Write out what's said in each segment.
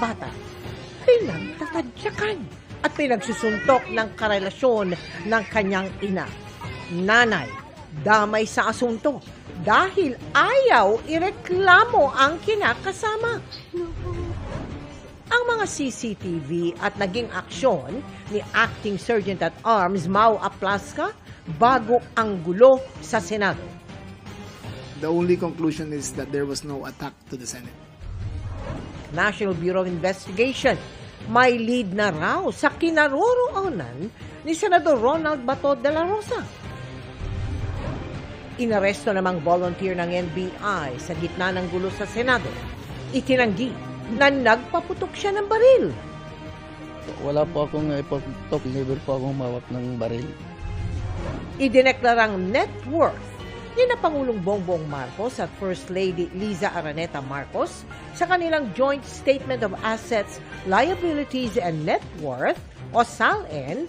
bata, pinagtatadyakan at pinagsusuntok ng karelasyon ng kanyang ina. Nanay, damay sa asunto dahil ayaw ireklamo ang kinakasama. Ang mga CCTV at naging aksyon ni Acting Sergeant at Arms Mau Aplasca bago ang gulo sa Senado. The only conclusion is that there was no attack to the Senate. National Bureau of Investigation, may lead na raw sa kinaroroonan ni Senador Ronald Bato de la Rosa. Inaresto namang volunteer ng NBI sa gitna ng gulo sa Senado. Itinanggi na nagpaputok siya ng baril. Wala po akong ipaputok, never po akong mawak ng baril. Idineklarang net worth ni na Pangulong Bongbong Marcos at First Lady Liza Araneta Marcos sa kanilang Joint Statement of Assets, Liabilities and Net Worth o SALN,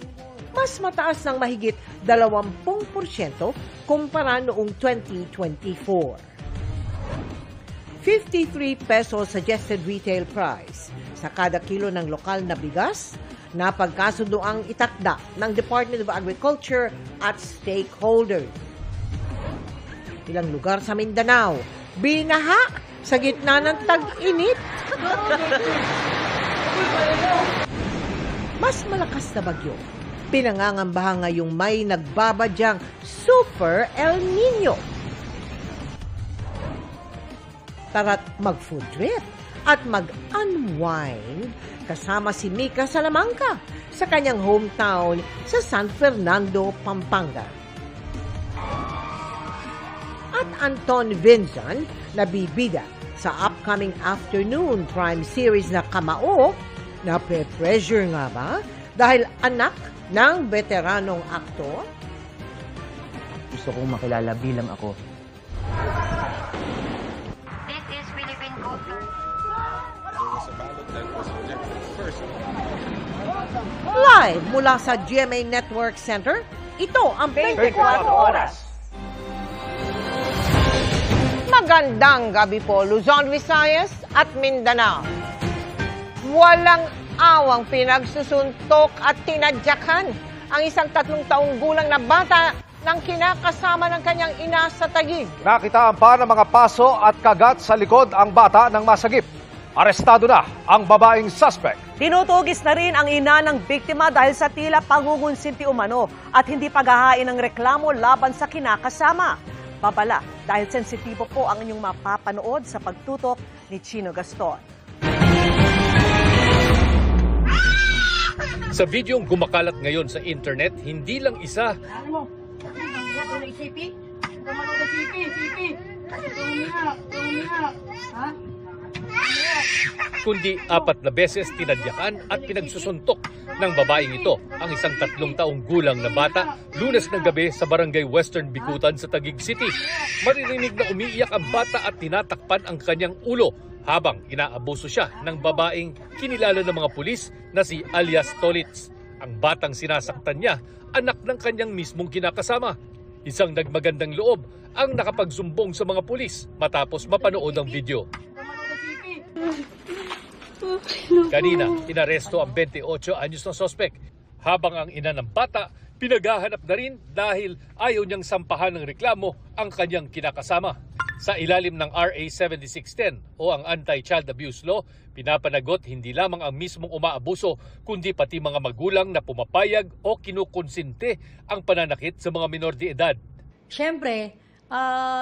mas mataas ng mahigit 20% kumpara noong 2024. 53 pesos suggested retail price sa kada kilo ng lokal na bigas na pagkasundo ang itakda ng Department of Agriculture at stakeholders. Ilang lugar sa Mindanao, binaha sa gitna ng tag-init. Mas malakas na bagyo, pinangangambahan ngayong may nagbabadyang Super El Nino. Tara't mag-food trip at mag-unwind kasama si Mika Salamanca sa kanyang hometown sa San Fernando, Pampanga. At Anton Vinzon na bibida sa upcoming afternoon prime series na Kamao, na pre-pressure nga ba dahil anak ng veteranong aktor? Gusto kong makilala bilang ako. Live mula sa GMA Network Center, ito ang 24 Oras. Magandang gabi po, Luzon, Visayas at Mindanao. Walang awang pinagsusuntok at tinadyakan ang isang 3 taong gulang na bata ng kinakasama ng kanyang ina sa Taguig. Nakitaan pa ng mga paso at kagat sa likod ang bata ng masagip. Arestado na ang babaeng suspect. Tinutugis na rin ang ina ng biktima dahil sa tila pangungunsinti umano at hindi paghahain ng reklamo laban sa kinakasama. Babala dahil sensitibo po ang inyong mapapanood sa pagtutok ni Chino Gaston. Sa videong gumakalat ngayon sa internet, hindi lang isa, kundi 4 na beses tinadyakan at pinagsusuntok ng babaeng ito ang isang 3 taong gulang na bata Lunes ng gabi sa barangay Western Bikutan sa Taguig City. Maririnig na umiiyak ang bata at tinatakpan ang kanyang ulo habang inaabuso siya ng babaeng kinilala ng mga pulis na si alias Tolitz. Ang batang sinasaktan niya, anak ng kanyang mismong kinakasama. Isang nagmagandang loob ang nakapagsumbong sa mga pulis matapos mapanood ang video. Kanina, inaresto ang 28 anyos na sospek, habang ang ina ng bata pinaghahanap na rin dahil ayaw niyang sampahan ng reklamo ang kanyang kinakasama. Sa ilalim ng RA 7610 o ang Anti-Child Abuse Law, pinapanagot hindi lamang ang mismong umaabuso kundi pati mga magulang na pumapayag o kinukonsinte ang pananakit sa mga minor de edad. Siyempre,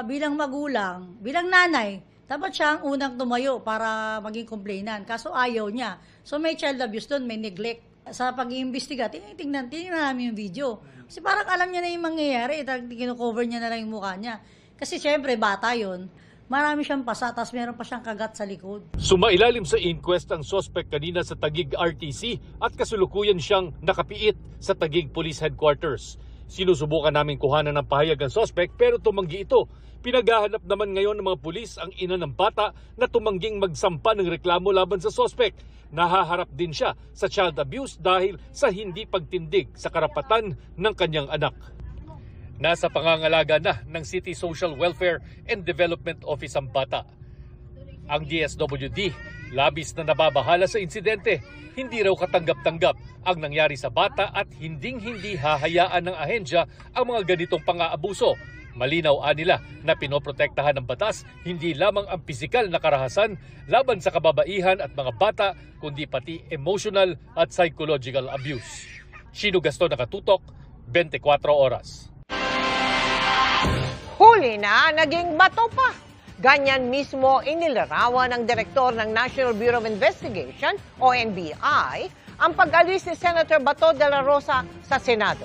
bilang magulang, bilang nanay, dapat siya ang unang tumayo para maging complainant. Kaso ayaw niya. So may child abuse doon, may neglect. Sa pag-iimbestiga, tingnan namin yung video. Kasi parang alam niya na yung mangyayari. Kino-cover niya na lang yung mukha niya. Kasi siyempre, bata yon. Marami siyang pasa, tapos meron pa siyang kagat sa likod. Sumailalim sa inquest ang sospek kanina sa Taguig RTC at kasulukuyan siyang nakapiit sa Taguig Police Headquarters. Sinusubukan namin kuhanan ng pahayag ang sospek pero tumanggi ito. Pinaghahanap naman ngayon ng mga pulis ang ina ng bata na tumangging magsampa ng reklamo laban sa sospek. Nahaharap din siya sa child abuse dahil sa hindi pagtindig sa karapatan ng kanyang anak. Nasa pangangalaga na ng City Social Welfare and Development Office ang bata. Ang DSWD, labis na nababahala sa insidente. Hindi raw katanggap-tanggap ang nangyari sa bata at hinding-hindi hahayaan ng ahensya ang mga ganitong pang-aabuso. Malinaw nila na pinoprotektahan ng batas hindi lamang ang pisikal na karahasan laban sa kababaihan at mga bata, kundi pati emotional at psychological abuse. Shino Gaston, Nakatutok, 24 Oras. Huli na, naging bato pa. Ganyan mismo inilarawan ng direktor ng National Bureau of Investigation o NBI ang pag-alis ni Senator Bato de la Rosa sa Senado.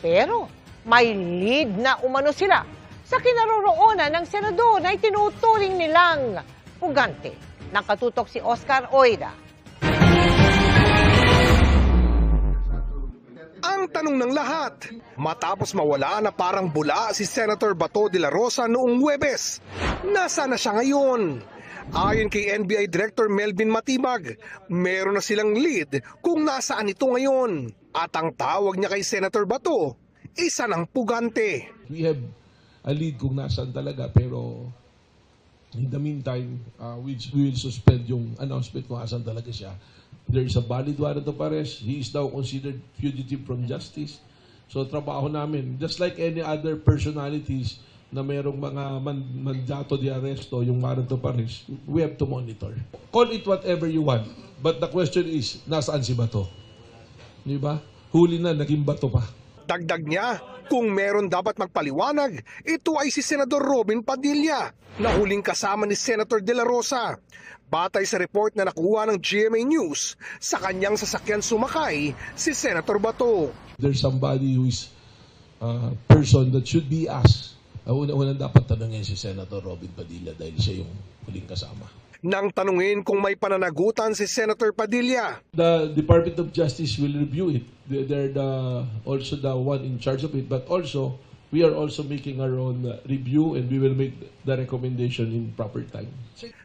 Pero may lead na umano sila sa kinaroroonan ng senador na itinuturing nilang pugante. Nakatutok si Oscar Oida. Ang tanong ng lahat, matapos mawala na parang bula si Senator Bato de la Rosa noong Huwebes, nasaan na siya ngayon? Ayon kay NBI Director Melvin Matibag, meron na silang lead kung nasaan ito ngayon. At ang tawag niya kay Senator Bato, isa ng pugante. We have a lead kung nasaan talaga, pero in the meantime, we will suspend yung announcement kung nasaan talaga siya. There is a valid warrant of arrest. He is now considered fugitive from justice. So trabaho namin, just like any other personalities na mayroong mga mandato de arresto, yung warrant of arrest, we have to monitor. Call it whatever you want. But the question is, nasaan si Bato? Di ba? Huli na, naging bato pa. Dagdag niya, kung meron dapat magpaliwanag, ito ay si Senador Robin Padilla, na huling kasama ni Senator De La Rosa. Batay sa report na nakuha ng GMA News, sa kanyang sasakyan sumakay si Senator Bato. There's somebody who is a person that should be asked. Una-una dapat tanungin si Senator Robin Padilla dahil siya yung huling kasama. Nang tanungin kung may pananagutan si Senator Padilla, The Department of Justice will review it. They're also the one in charge of it, but also we are also making our own review and we will make the recommendation in proper time.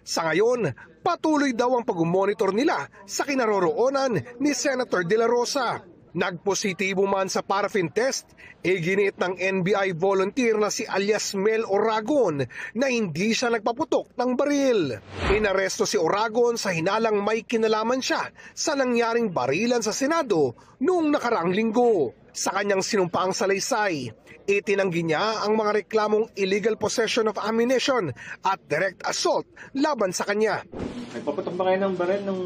sa ngayon, patuloy daw ang pag-monitor nila sa kinaroroonan ni Senator De La Rosa. Nagpositibo man sa paraffin test, iginiit ng NBI volunteer na si alias Mel Oragon na hindi siya nagpaputok ng baril. Inaresto si Oragon sa hinalang may kinalaman siya sa nangyaring barilan sa Senado noong nakaraang linggo. Sa kanyang sinumpaang salaysay, itinanggi niya ang mga reklamong illegal possession of ammunition at direct assault laban sa kanya. Nagpaputok ba kayo ng baril nung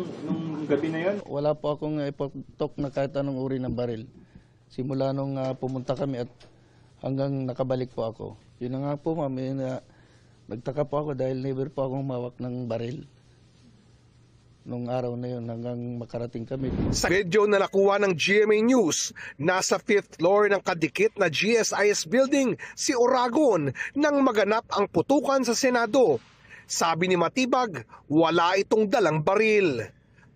gabi na yon? Wala po akong ipatok na kahit anong uri ng baril. Simula nung pumunta kami at hanggang nakabalik po ako. Yun na nga po, ma'am, nagtaka po ako dahil never po akong mawak ng baril nung araw na yun hanggang makarating kami. Sa video na nakuha ng GMA News, nasa 5th floor ng kadikit na GSIS building si Oragon nang maganap ang putukan sa Senado. Sabi ni Matibag, wala itong dalang baril.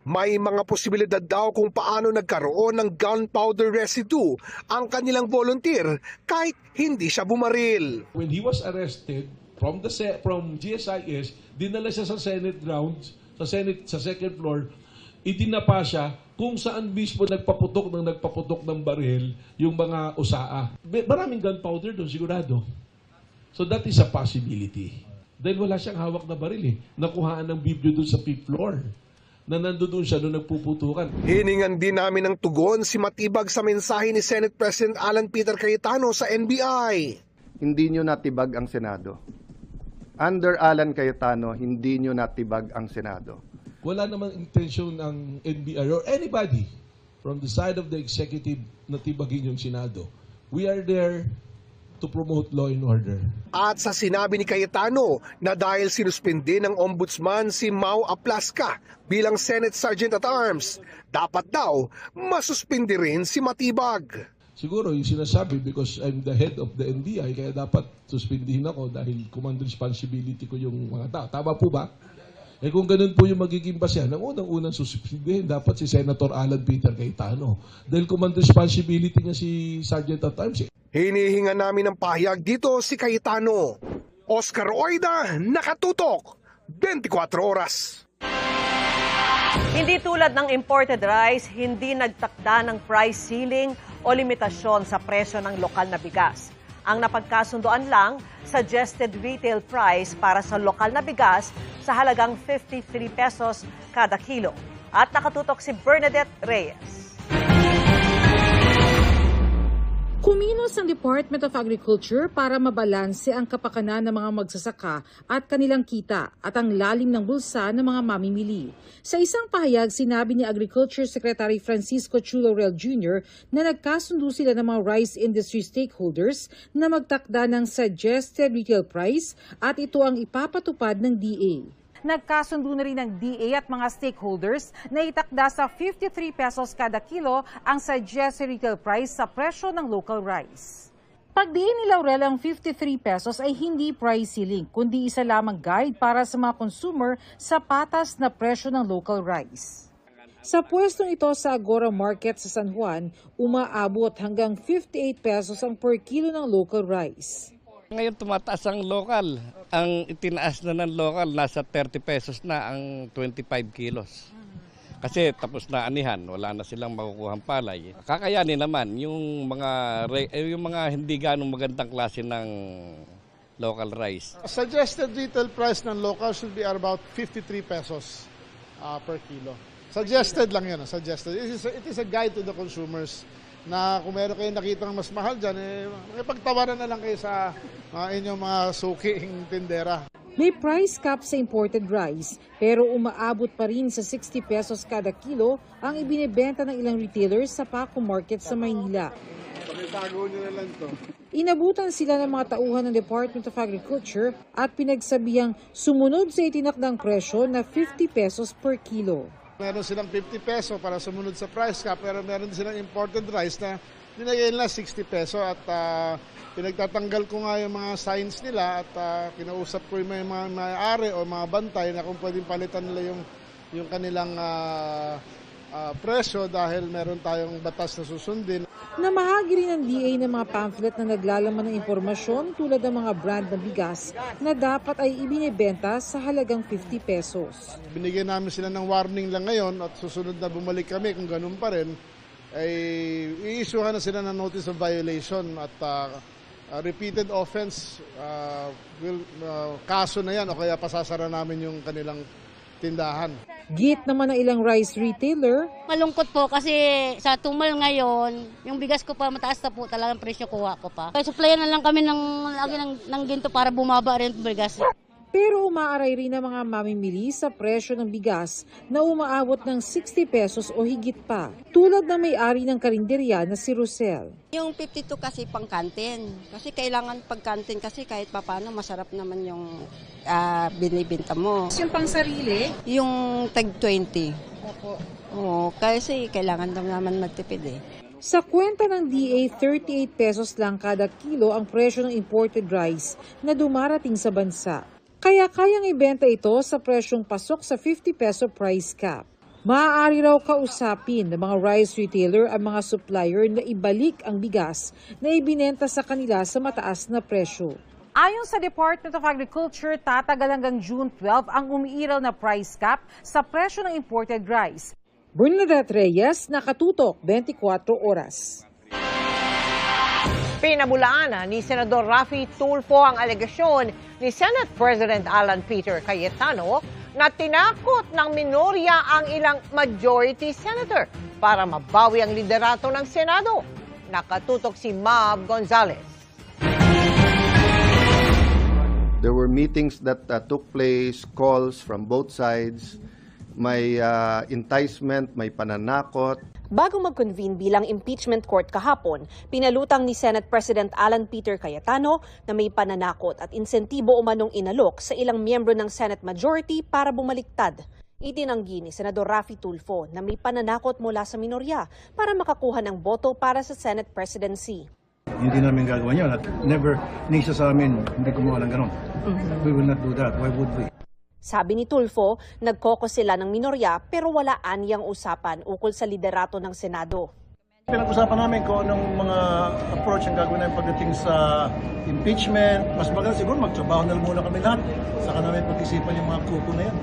May mga posibilidad daw kung paano nagkaroon ng gunpowder residue ang kanilang volunteer kahit hindi siya bumaril. When he was arrested from GSIS, dinala siya sa Senate grounds, sa second floor, itinapa siya kung saan mismo nagpaputok ng baril yung mga usaa. Maraming gunpowder doon, sigurado. So that is a possibility. Dahil wala siyang hawak na baril eh. Nakuhaan ng video doon sa 5th floor na nandoon siya nung nagpuputukan. Hiningan din namin ng tugon si Matibag sa mensahe ni Senate President Alan Peter Cayetano sa NBI. Hindi nyo natibag ang Senado. Under Alan Cayetano, hindi nyo natibag ang Senado. Wala namang intensyon ng NBI or anybody from the side of the executive na tibagin yung Senado. We are there to promote law and order. At sa sinabi ni Cayetano na dahil sinuspindi ng Ombudsman si Mau Aplasca bilang Senate Sergeant at Arms, dapat daw masuspindi rin si Matibag. Siguro yung sinasabi because I'm the head of the NBI kaya dapat suspindihin ako dahil command responsibility ko yung mga tao. Tama po ba? Eh kung ganun po yung magiging basehan, ang unang suspindihin dapat si Senator Alan Peter Cayetano dahil command responsibility niya si Sergeant at Arms. Hinihinga namin ng pahayag dito si Cayetano. Oscar Oida, Nakatutok, 24 Oras. Hindi tulad ng imported rice, hindi nagtakda ng price ceiling o limitasyon sa presyo ng lokal na bigas. Ang napagkasundoan lang, suggested retail price para sa lokal na bigas sa halagang 53 pesos kada kilo. At nakatutok si Bernadette Reyes. Kumilos ang Department of Agriculture para mabalanse ang kapakanan ng mga magsasaka at kanilang kita at ang lalim ng bulsa ng mga mamimili. Sa isang pahayag, sinabi ni Agriculture Secretary Francisco Chu Laurel Jr. na nagkasundo sila ng mga rice industry stakeholders na magtakda ng suggested retail price at ito ang ipapatupad ng DA. Nagkasundo na rin ng DA at mga stakeholders na itakda sa 53 pesos kada kilo ang suggested retail price sa presyo ng local rice. Pagdiin ni Laurel ang 53 pesos ay hindi price ceiling, kundi isa lamang guide para sa mga consumer sa patas na presyo ng local rice. Sa pwestong ito sa Agora Market sa San Juan, umaabot hanggang 58 pesos ang per kilo ng local rice. Ngayon tumataas ang local. Ang itinaas na ng local, nasa 30 pesos na ang 25 kilos. Kasi tapos na anihan, wala na silang makukuhang palay. Kakayanin naman yung mga hindi ganong magandang klase ng local rice. Suggested retail price ng local should be about 53 pesos per kilo. Suggested lang yan, suggested. It is a guide to the consumers na kung meron kayo nakita ng mas mahal dyan, makipagtawaran na lang kayo sa inyong mga suking tindera. May price cap sa imported rice, pero umaabot pa rin sa 60 pesos kada kilo ang ibinebenta ng ilang retailers sa Paco Market sa Maynila. Pakitago nyo na lang to. Inabutan sila ng mga tauhan ng Department of Agriculture at pinagsabihang sumunod sa itinakdang presyo na 50 pesos per kilo. Meron silang 50 peso para sumunod sa price cap, pero meron din silang imported rice na dinagay nila 60 peso at pinagtatanggal ko nga yung mga signs nila at kinausap ko yung mga may-ari o mga bantay na kung pwedeng palitan nila yung kanilang presyo dahil meron tayong batas na susundin. Namahagi rin ng DA ng mga pamphlet na naglalaman ng impormasyon tulad ng mga brand ng bigas na dapat ay ibinebenta sa halagang 50 pesos. Binigyan namin sila ng warning lang ngayon at susunod na bumalik kami kung ganun pa rin, ay i-issuehan na sila ng notice of violation at repeated offense, kaso na yan o kaya pasasara namin yung kanilang tindahan. Git naman ng ilang rice retailer. Malungkot po kasi sa tumal ngayon, yung bigas ko pa mataas na po talagang presyo kuha ko pa. Kaya supplyan na lang kami ng ginto para bumaba rin yung bigas. Pero umaaray rin ang mga mamimili sa presyo ng bigas na umaabot ng 60 pesos o higit pa. Tulad ng may-ari ng karinderya na si Rosel. Yung 52 kasi pang kantin. Kasi kailangan pag kantin kasi kahit papano masarap naman yung binibenta mo. Yung pang sarili? Yung tag 20. Opo. Oo, kasi kailangan naman magtipid eh. Sa kwenta ng DA, 38 pesos lang kada kilo ang presyo ng imported rice na dumarating sa bansa. Kaya kayang ibenta ito sa presyong pasok sa 50 peso price cap. Maaari raw kausapin ng mga rice retailer ang mga supplier na ibalik ang bigas na ibinenta sa kanila sa mataas na presyo. Ayon sa Department of Agriculture, tatagal hanggang June 12 ang umiiral na price cap sa presyo ng imported rice. Bernadette Reyes, nakatutok 24 oras. Pinabulaan ni Senador Raffy Tulfo ang alegasyon ni Senate President Alan Peter Cayetano na tinakot ng minorya ang ilang majority senator para mabawi ang liderato ng Senado. Nakatutok si Mab Gonzalez. There were meetings that took place, calls from both sides, may enticement, may pananakot. Bago mag-convene bilang impeachment court kahapon, pinalutang ni Senate President Alan Peter Cayetano na may pananakot at insentibo umanong inalok sa ilang miyembro ng Senate majority para bumaliktad. Itinanggi ni Senador Raffy Tulfo na may pananakot mula sa minorya para makakuha ng boto para sa Senate presidency. Hindi namin gagawin yun at never nisa sa amin hindi gumawa ng ganon. We will not do that. Why would we? Sabi ni Tulfo, nagkokos sila ng minorya pero wala anyang usapan ukol sa liderato ng Senado. Pinag-usapan namin kung anong mga approach ang gagawin namin pagdating sa impeachment. Mas maganda siguro magtrabaho na muna kami lahat. Saka namin pag-isipan yung mga kuko na yan.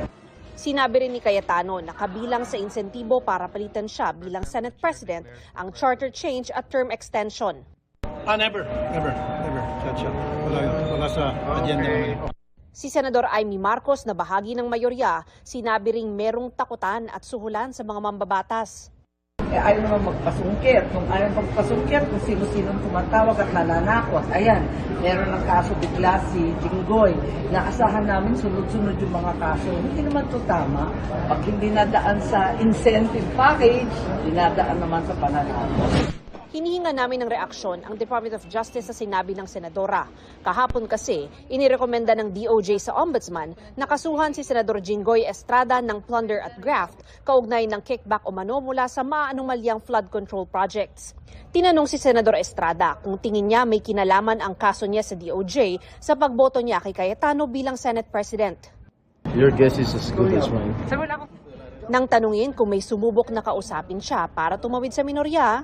Sinabi rin ni Cayetano na kabilang sa insentibo para palitan siya bilang Senate President ang charter change at term extension. Never. Chacha. Wala sa agenda namin. Si Senador Amy Marcos na bahagi ng mayorya, sinabi ring merong takutan at suhulan sa mga mambabatas. Ayaw naman magpasungkit. Kung ayaw magpasungkit, kung sino-sinong tumatawag at nananakot. Ayan, meron ng kaso bigla si Jinggoy. Naasahan namin sunod-sunod yung mga kaso. Hindi naman to tama. Pag hindi nadaan sa incentive package, dinadaan naman sa pananakot. Hinihinga namin ng reaksyon ang Department of Justice sa sinabi ng Senadora. Kahapon kasi, inirekomenda ng DOJ sa Ombudsman na kasuhan si Senador Jinggoy Estrada ng plunder at graft kaugnay ng kickback umano mula sa maanumalyang flood control projects. Tinanong si Senador Estrada kung tingin niya may kinalaman ang kaso niya sa DOJ sa pagboto niya kay Cayetano bilang Senate President. Your guess is as good as mine. Nang tanungin kung may sumubok na kausapin siya para tumawid sa minorya,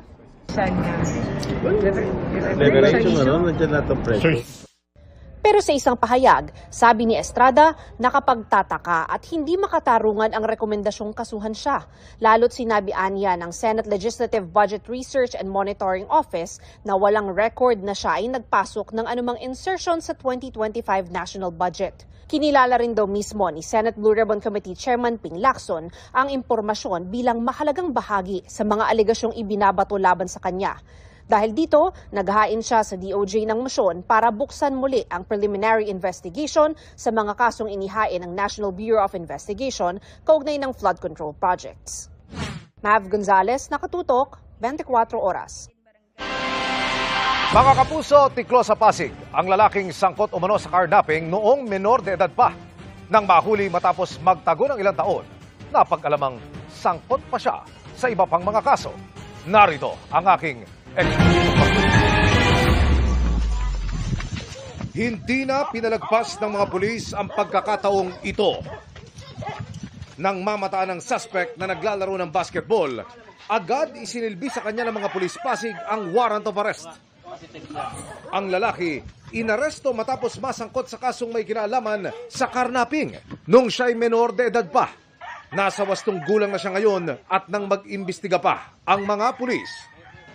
pero sa isang pahayag, sabi ni Estrada, nakapagtataka at hindi makatarungan ang rekomendasyong kasuhan siya. Lalo't sinabi aniya ng Senate Legislative Budget Research and Monitoring Office na walang record na siya ay nagpasok ng anumang insertion sa 2025 national budget. Kinilala rin daw mismo ni Senate Blue Ribbon Committee Chairman Ping Lacson ang impormasyon bilang mahalagang bahagi sa mga alegasyong ibinabato laban sa kanya. Dahil dito, naghain siya sa DOJ ng motion para buksan muli ang preliminary investigation sa mga kasong inihain ng National Bureau of Investigation kaugnay ng flood control projects. Mav Gonzalez, Nakatutok, 24 Oras. Mga kapuso, tiklo sa Pasig, ang lalaking sangkot umano sa carnapping noong menor de edad pa. Nang mahuli matapos magtago ng ilang taon, napag-alamang sangkot pa siya sa iba pang mga kaso. Narito ang aking Hindi na pinalagpas ng mga pulis ang pagkakataong ito. Nang mamataan ng suspect na naglalaro ng basketball, agad isinilbi sa kanya ng mga pulis Pasig ang warrant of arrest. Ang lalaki, inaresto matapos masangkot sa kasong may kinalaman sa carnapping nung siya'y menor de edad pa. Nasa 8 gulang na siya ngayon at nang mag-imbestiga pa ang mga pulis.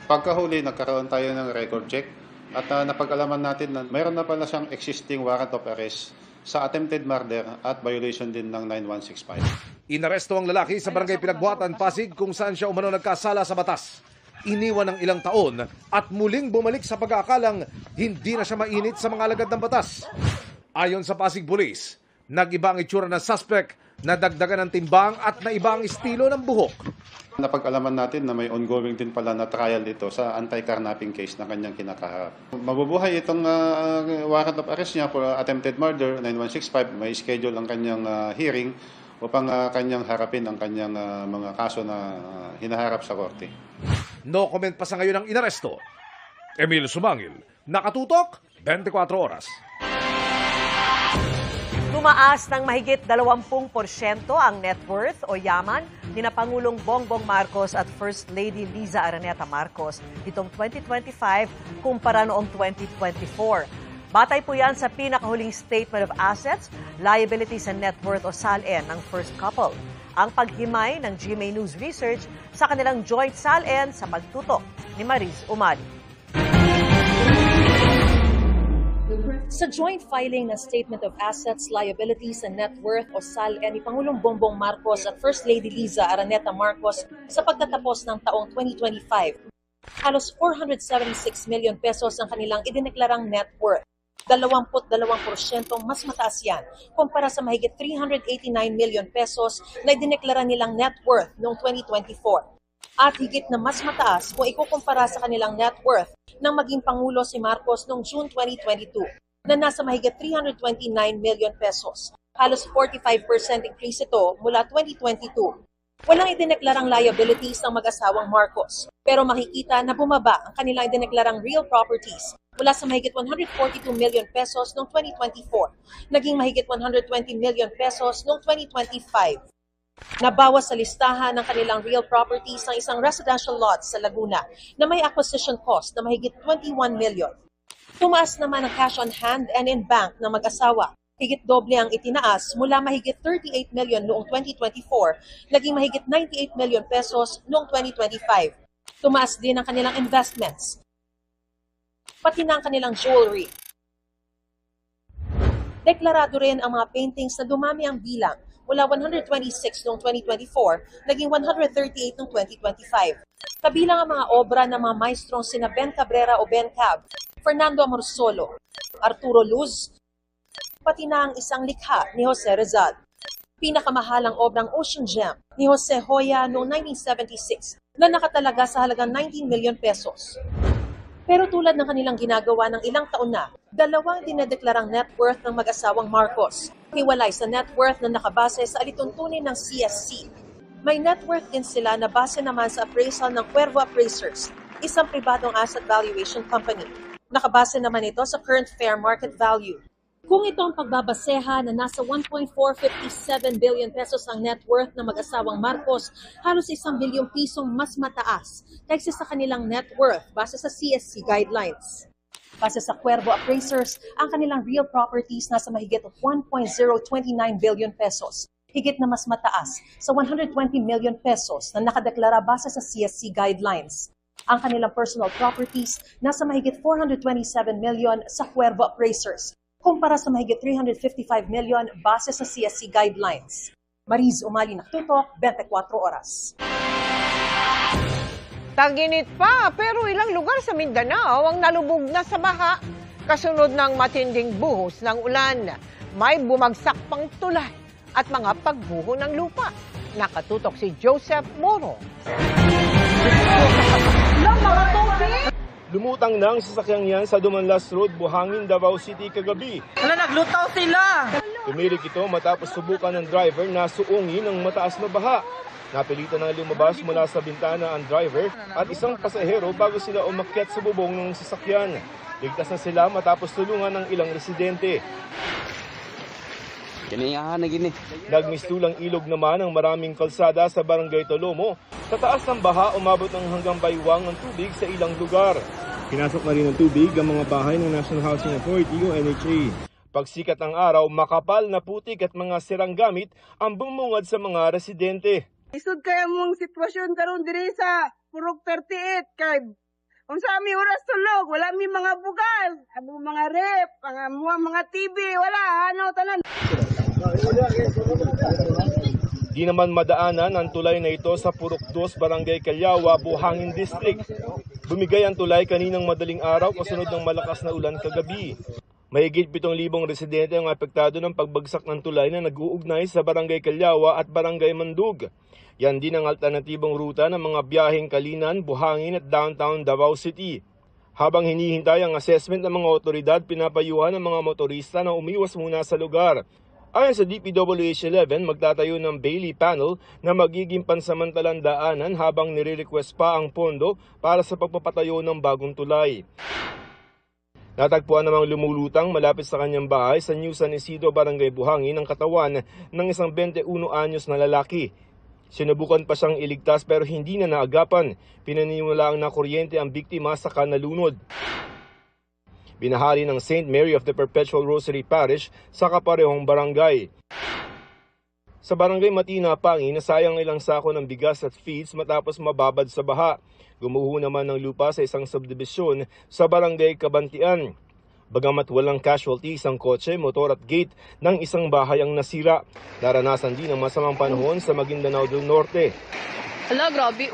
Pagkahuli, nagkaroon tayo ng record check at napag-alaman natin na mayroon na pala siyang existing warrant of arrest sa attempted murder at violation din ng 9165. Inaresto ang lalaki sa barangay Pinagbuhatan, Pasig kung saan siya umano nagkasala sa batas. Iniwan ng ilang taon at muling bumalik sa pag-aakalang hindi na siya mainit sa mga alagad ng batas. Ayon sa Pasig Police, nag-iba ang itsura ng suspect, nadagdagan ng timbang at naiba ang estilo ng buhok. Napag-alaman natin na may ongoing din pala na trial dito sa anti-carnapping case na kanyang kinakaharap. Mabubuhay itong warrant of arrest niya for attempted murder, 9165. May schedule ang kanyang hearing upang kanyang harapin ang kanyang mga kaso na hinaharap sa korte. No comment pa sa ngayon ang inaresto. Emil Sumangil, Nakatutok, 24 Oras. Tumaas ng mahigit 20% ang net worth o yaman ni na Pangulong Bongbong Marcos at First Lady Liza Araneta Marcos itong 2025 kumpara noong 2024. Batay po yan sa pinakahuling Statement of Assets, Liabilities and Net Worth o SALN ng first couple. Ang paghimay ng GMA News Research sa kanilang joint SALN sa pagtutok ni Mariz Umali. Sa joint filing ng Statement of Assets, Liabilities and Net Worth o SALN ni Pangulong Bongbong Marcos at First Lady Liza Araneta Marcos sa pagtatapos ng taong 2025, halos 476 million pesos ang kanilang idineklarang net worth. 22% mas mataas yan kumpara sa mahigit 389 million pesos na idineklara nilang net worth noong 2024. At higit na mas mataas kung ikukumpara sa kanilang net worth nang maging Pangulo si Marcos noong June 2022 na nasa mahigit 329 million pesos. Halos 45% increase ito mula 2022. Walang idineklarang liabilities ng mag-asawang Marcos, pero makikita na bumaba ang kanilang idineklarang real properties mula sa mahigit 142 million pesos noong 2024, naging mahigit 120 million pesos noong 2025. Nabawas sa listahan ng kanilang real properties ang isang residential lot sa Laguna na may acquisition cost na mahigit 21 million. Tumaas naman ang cash on hand and in bank ng mag-asawa. Higit doble ang itinaas mula mahigit 38 million noong 2024, naging mahigit 98 million pesos noong 2025. Tumaas din ang kanilang investments. pati na ang kanilang jewelry. Deklarado rin ang mga paintings na dumami ang bilang mula 126 noong 2024, naging 138 noong 2025. Kabilang ang mga obra ng mga maestrong sina Ben Cabrera o Ben Cab, Fernando Amorsolo, Arturo Luz, pati na ang isang likha ni Jose Rizal. Pinakamahalang obrang Ocean Gem ni Jose Hoya noong 1976 na nakatalaga sa halagang 19 million pesos. Pero tulad ng kanilang ginagawa ng ilang taon na, dalawang dinedeklarang net worth ng mag-asawang Marcos. Hiwalay sa net worth na nakabase sa alituntunin ng CSC. May net worth din sila na base naman sa appraisal ng Cuervo Appraisers, isang pribadong asset valuation company. Nakabase naman ito sa current fair market value. Kung ito ang pagbabaseha na nasa 1.457 billion pesos ang net worth ng mag-asawang Marcos, halos 1 bilyong pisong mas mataas kaysa sa kanilang net worth base sa CSC guidelines. Base sa Cuervo Appraisers, ang kanilang real properties nasa mahigit 1.029 billion pesos, higit na mas mataas sa 120 million pesos na nakadeklara base sa CSC guidelines. Ang kanilang personal properties nasa mahigit 427 million sa Cuervo Appraisers, kumpara sa mahigit 355 million base sa CSC guidelines. Mariz Umali Naktutok, 24 Oras. Tag-init pa, pero ilang lugar sa Mindanao ang nalubog na sa baha. Kasunod ng matinding buhos ng ulan, may bumagsak pang tulay at mga pagbuho ng lupa. Nakatutok si Joseph Moro. Lumutang na ang sasakyang yan sa Dumanlas Road, Buhangin, Davao City kagabi. Naglutaw sila! Tumirik ito matapos subukan ng driver na suungin ng mataas na baha. Napilitan na lumabas mula sa bintana ang driver at isang pasahero bago sila umakyat sa bubong ng sasakyan. Ligtas na sila matapos tulungan ng ilang residente. Nagmistulang ilog naman ang maraming kalsada sa Barangay Tolomo. Sa taas ng baha, umabot ng hanggang baywang ang tubig sa ilang lugar. Pinasok na rin ng tubig ang mga bahay ng National Housing Authority o NHA. Pagsikat ng araw, makapal na putik at mga sirang gamit ang bumungad sa mga residente. Isod kaya mong sitwasyon karon diri sa Purok 38 kay kung sa aming oras tulog, wala mi mga bugal, abong mga rep, mga TV, wala, tanan. Di naman madaanan ang tulay na ito sa Purok 2, Barangay Calyawa, Buhangin District. Bumigay ang tulay kaninang madaling araw kasunod ng malakas na ulan kagabi. Mahigit 7,000 residente ang apektado ng pagbagsak ng tulay na nag-uugnay sa Barangay Calyawa at Barangay Mandug. Yan din ang alternatibong ruta ng mga biyaheng Kalinan, Buhangin at Downtown Davao City. Habang hinihintay ang assessment ng mga otoridad, pinapayuhan ng mga motorista na umiwas muna sa lugar. Ayon sa DPWH-11, magtatayo ng Bailey Panel na magiging pansamantalang daanan habang nire-request pa ang pondo para sa pagpapatayo ng bagong tulay. Natagpuan namang lumulutang malapit sa kanyang bahay sa New San Isidro, Barangay Buhangin ang katawan ng isang 21 anyos na lalaki. Sinubukan pa siyang iligtas pero hindi na naagapan. Pinaniniwalaang na kuryente ang biktima sa kanalunod. Binahari ng St. Mary of the Perpetual Rosary Parish sa kaparehong barangay. Sa Barangay Matina, Pangi, nasayang ilang sako ng bigas at feeds matapos mababad sa baha. Gumuho naman ng lupa sa isang subdivision sa Barangay Kabantian. Bagamat walang casualty, isang kotse, motor at gate ng isang bahay ang nasira. Naranasan din ang masamang panahon sa Maguindanao del Norte. Hala, grabe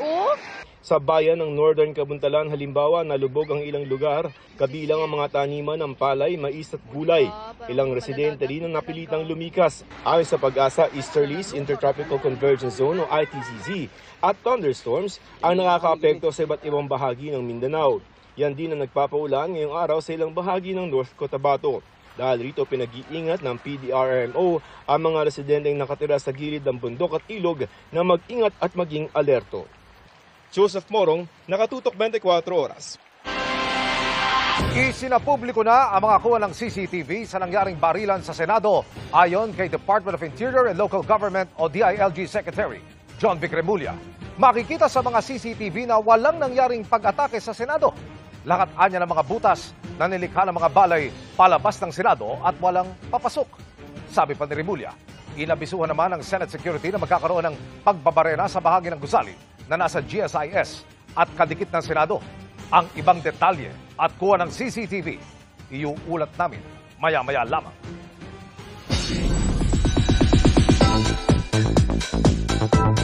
Sa bayan ng Northern Kabuntalan, halimbawa, nalubog ang ilang lugar, kabilang ang mga taniman ng palay, mais at gulay. Ilang residente rin ang napilitang lumikas. Ayon sa Pag-asa, Easterlies, Intertropical Convergence Zone o ITCZ, at thunderstorms ang nakakaapekto sa iba't ibang bahagi ng Mindanao. Yan din ang nagpapaulan ngayong araw sa ilang bahagi ng North Cotabato. Dahil rito pinag-iingat ng PDRMO ang mga residenteng nakatira sa gilid ng bundok at ilog na mag-ingat at maging alerto. Joseph Morong, Nakatutok 24 Oras. Isinapubliko na ang mga kuha ng CCTV sa nangyaring barilan sa Senado ayon kay Department of Interior and Local Government o DILG Secretary John Vic Remulla. Makikita sa mga CCTV na walang nangyaring pag-atake sa Senado. Lahat anya ng mga butas na nilikha ng mga balay palabas ng Senado at walang papasok. Sabi pa ni Remulla, inabisuhan naman ng Senate Security na magkakaroon ng pagbabarena sa bahagi ng gusali na nasa GSIS at kadikit ng Senado. Ang ibang detalye at kuha ng CCTV, iuulat namin maya-maya lamang.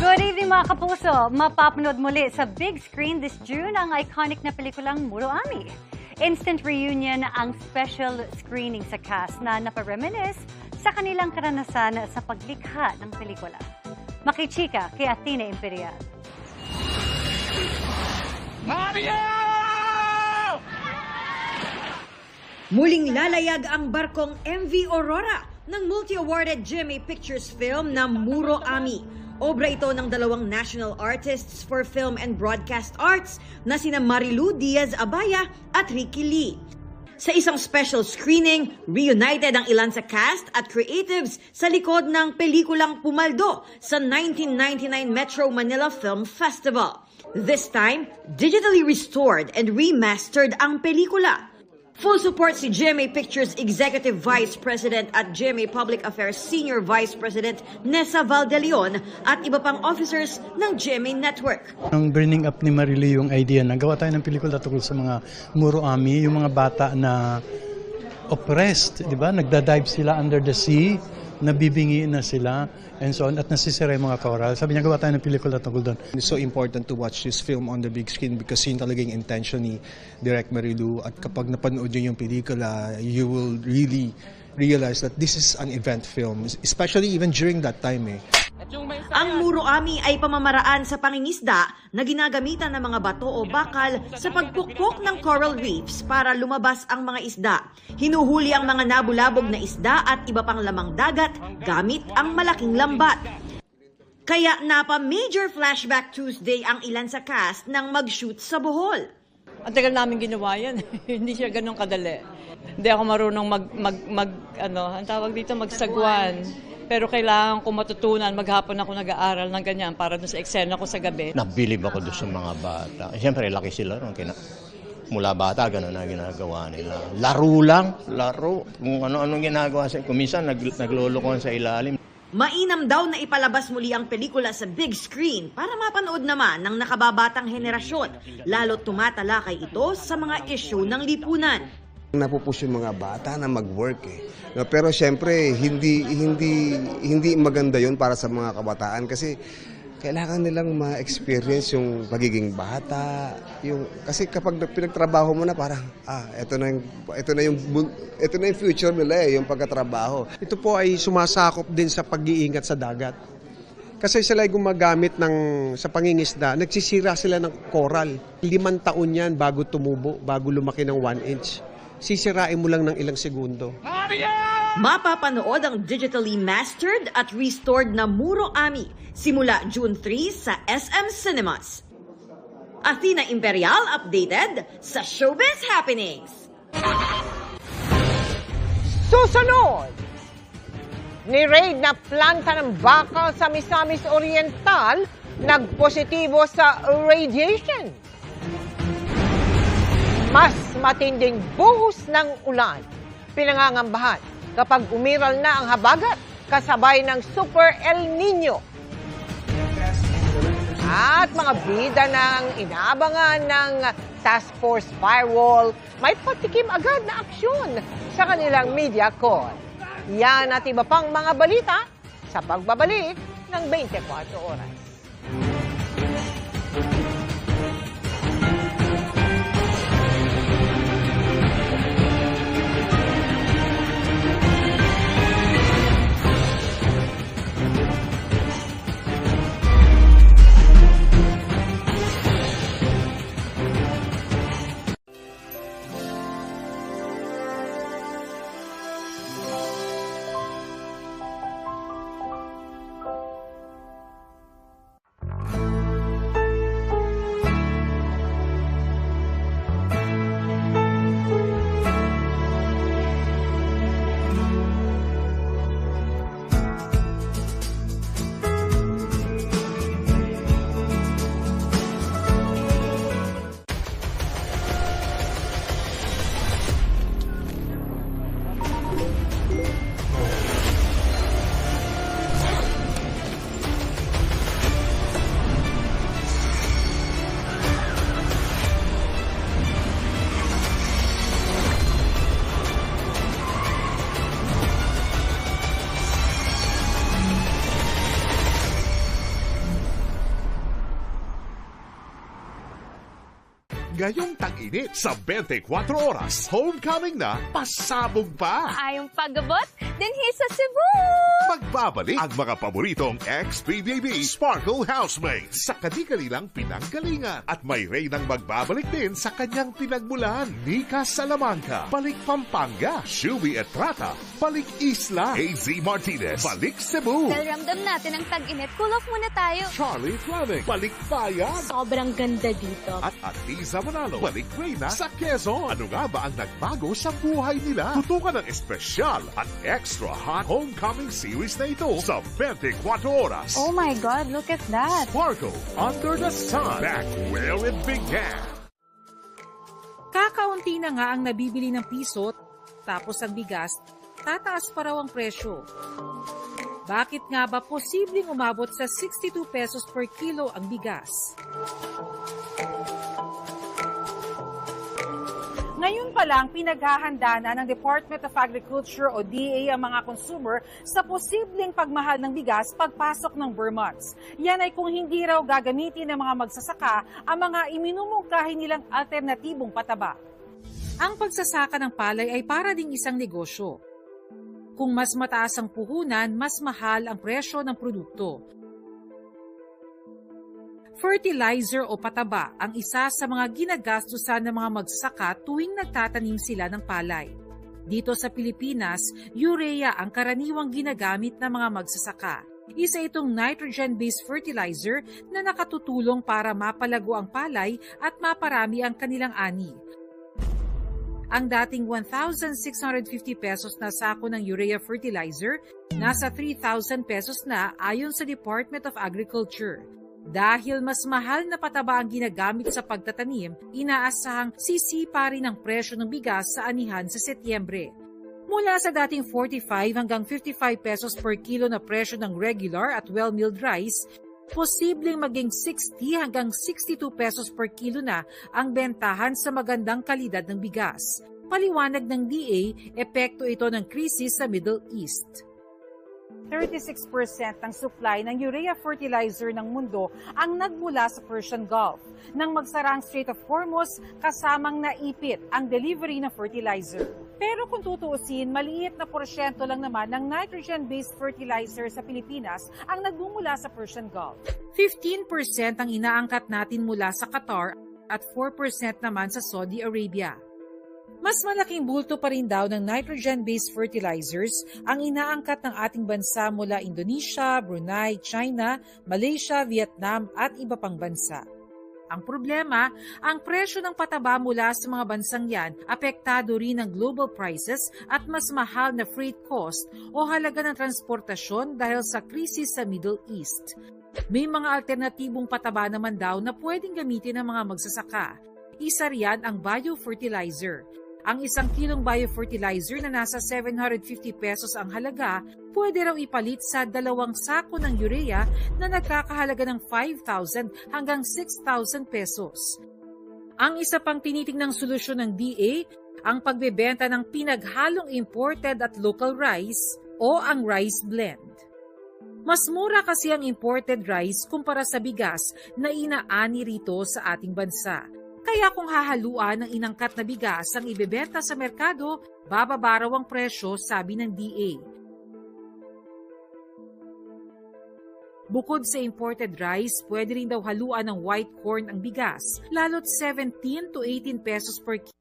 Good evening mga kapuso! Mapapanood muli sa big screen this June ang iconic na pelikulang Muro Ami. Instant reunion ang special screening sa cast na napareminisce sa kanilang karanasan sa paglikha ng pelikula. Makichika kay Athena Imperial. Muling lalayag ang barkong MV Aurora ng multi-awarded GMA Pictures film na Muro Ami. Obra ito ng dalawang national artists for film and broadcast arts na sina Marilu Diaz-Abaya at Ricky Lee. Sa isang special screening, reunited ang ilan sa cast at creatives sa likod ng pelikulang Pumaldo sa 1999 Metro Manila Film Festival. This time, digitally restored and remastered ang pelikula. Full support si GMA Pictures Executive Vice President at GMA Public Affairs Senior Vice President Nessa Valdeleon at iba pang officers ng GMA Network. Nung burning up ni Marilu yung idea na gawa tayo ng pelikula tungkol sa mga Muro Ami, yung mga bata na oppressed, di ba? Nagda-dive sila under the sea, nabibingi na sila, and so on, at nasisira yung mga coral. Sabi niya, gawa tayo ng pelikula tungkol doon. It's so important to watch this film on the big screen because yun talagang intention ni Direk Marilu. At kapag napanood nyo yung pelikula, you will really realize that this is an event film, especially even during that time. Ang Muro Ami ay pamamaraan sa pangingisda na ginagamitan ng mga bato o bakal sa pagpukpok ng coral reefs para lumabas ang mga isda. Hinuhuli ang mga nabulabog na isda at iba pang lamang dagat gamit ang malaking lambat. Kaya napa-major flashback Tuesday ang ilan sa cast nang mag-shoot sa Bohol. Ang tagal namin ginawa yan. Hindi siya ganun kadali. Hindi ako marunong ang tawag dito, magsagwan. Pero kailangan ko matutunan, maghapon ako nag-aaral ng ganyan para dun sa eksena ko sa gabi. Nabilib ako doon sa mga bata. Siyempre, laki sila. Mula bata, gano'n na ginagawa nila. Laro lang, laro. Kung ano-anong ginagawa sa kuminsan, naglulukuhan sa ilalim. Mainam daw na ipalabas muli ang pelikula sa big screen para mapanood naman ng nakababatang henerasyon. Lalo't tumatalakay ito sa mga issue ng lipunan. Napupush yung mga bata na mag-work No, pero siyempre hindi maganda 'yon para sa mga kabataan kasi kailangan nilang ma-experience yung pagiging bata, kasi kapag pinagtrabaho mo na parang ito na yung future nila yung pagkatrabaho. Ito po ay sumasakop din sa pag-iingat sa dagat. Kasi sila ay gumagamit sa pangingisda, nagsisira sila ng coral. 5 taon yan bago tumubo, bago lumaki ng 1 inch. Sisirain mo lang ng ilang segundo. Mapapanood ang digitally mastered at restored na Muro Ami simula June 3 sa SM Cinemas. Athena Imperial updated sa Showbiz Happenings. Susunod, ni-raid na planta ng bakal sa Misamis Oriental nagpositibo sa radiation. Mas matinding buhos ng ulan pinangangambahan kapag umiral na ang habagat kasabay ng Super El Nino. At mga bida ng inaabangan ng Task Force Firewall, may patikim agad na aksyon sa kanilang media call. Yan at iba pang mga balita sa pagbabalik ng 24 oras. Ngayong tag-init sa 24 oras, homecoming na, pasabog pa! Ayong pagabot, dinhi sa Cebu! Magbabalik ang mga paboritong ex-PBAB Sparkle housemates sa kadi-kanilang pinanggalingan. At may Reynang magbabalik din sa kanyang pinagmulan. Nika Salamanca, balik Pampanga. Shubi Etrata, balik Isla. AZ Martinez, balik Cebu. Dahil ramdam natin ang tag-init, cool off muna tayo. Charlie Fleming, balik Bayan. Sobrang ganda dito. At Atiza Manalo, balik Reyna sa Quezon. Ano nga ba ang nagbago sa buhay nila? Tutukan ng espesyal at extra hot homecoming series na ito sa 24 oras. Oh my God, look at that. Sparkle Under the Sun, back where it began. Kakaunti na nga ang nabibili ng piso, tapos ang bigas, tataas pa raw ang presyo. Bakit nga ba posibleng umabot sa 62 pesos per kilo ang bigas? Ngayon pa lang, pinaghahanda na ng Department of Agriculture o DA ang mga consumer sa posibleng pagmahal ng bigas pagpasok ng Burr months. Yan ay kung hindi raw gagamitin ng mga magsasaka ang mga iminumungkahi nilang alternatibong pataba. Ang pagsasaka ng palay ay para ding isang negosyo. Kung mas mataas ang puhunan, mas mahal ang presyo ng produkto. Fertilizer o pataba ang isa sa mga ginagastusan ng mga magsasaka tuwing nagtatanim sila ng palay. Dito sa Pilipinas, urea ang karaniwang ginagamit ng mga magsasaka. Isa itong nitrogen-based fertilizer na nakatutulong para mapalago ang palay at maparami ang kanilang ani. Ang dating 1,650 pesos na sako ng urea fertilizer, nasa 3,000 pesos na ayon sa Department of Agriculture. Dahil mas mahal na pataba ang ginagamit sa pagtatanim, inaasahang sisipa rin ang presyo ng bigas sa anihan sa Setyembre. Mula sa dating 45 hanggang 55 pesos per kilo na presyo ng regular at well-milled rice, posibleng maging 60 hanggang 62 pesos per kilo na ang bentahan sa magandang kalidad ng bigas. Paliwanag ng DA, epekto ito ng krisis sa Middle East. 36% ng supply ng urea fertilizer ng mundo ang nagmula sa Persian Gulf. Nang magsara ang Strait of Hormuz, kasamang naipit ang delivery ng fertilizer. Pero kung tutuusin, maliit na porsyento lang naman ng nitrogen-based fertilizer sa Pilipinas ang nagmumula sa Persian Gulf. 15% ang inaangkat natin mula sa Qatar at 4% naman sa Saudi Arabia. Mas malaking bulto pa rin daw ng nitrogen-based fertilizers ang inaangkat ng ating bansa mula Indonesia, Brunei, China, Malaysia, Vietnam at iba pang bansa. Ang problema, ang presyo ng pataba mula sa mga bansang yan apektado rin ng global prices at mas mahal na freight cost o halaga ng transportasyon dahil sa krisis sa Middle East. May mga alternatibong pataba naman daw na pwedeng gamitin ng mga magsasaka. Isa riyan ang biofertilizer. Ang 1 kilong biofertilizer na nasa 750 pesos ang halaga, pwede raw ipalit sa 2 sako ng urea na nagkakahalaga ng 5,000 hanggang 6,000 pesos. Ang isa pang tinitingnang solusyon ng DA, ang pagbebenta ng pinaghalong imported at local rice o ang rice blend. Mas mura kasi ang imported rice kumpara sa bigas na inaani rito sa ating bansa. Kaya kung hahaluan ng inangkat na bigas ang ibebenta sa merkado, bababa raw ang presyo, sabi ng DA. Bukod sa imported rice, pwede rin daw haluan ng white corn ang bigas, lalo't 17 to 18 pesos per kilo.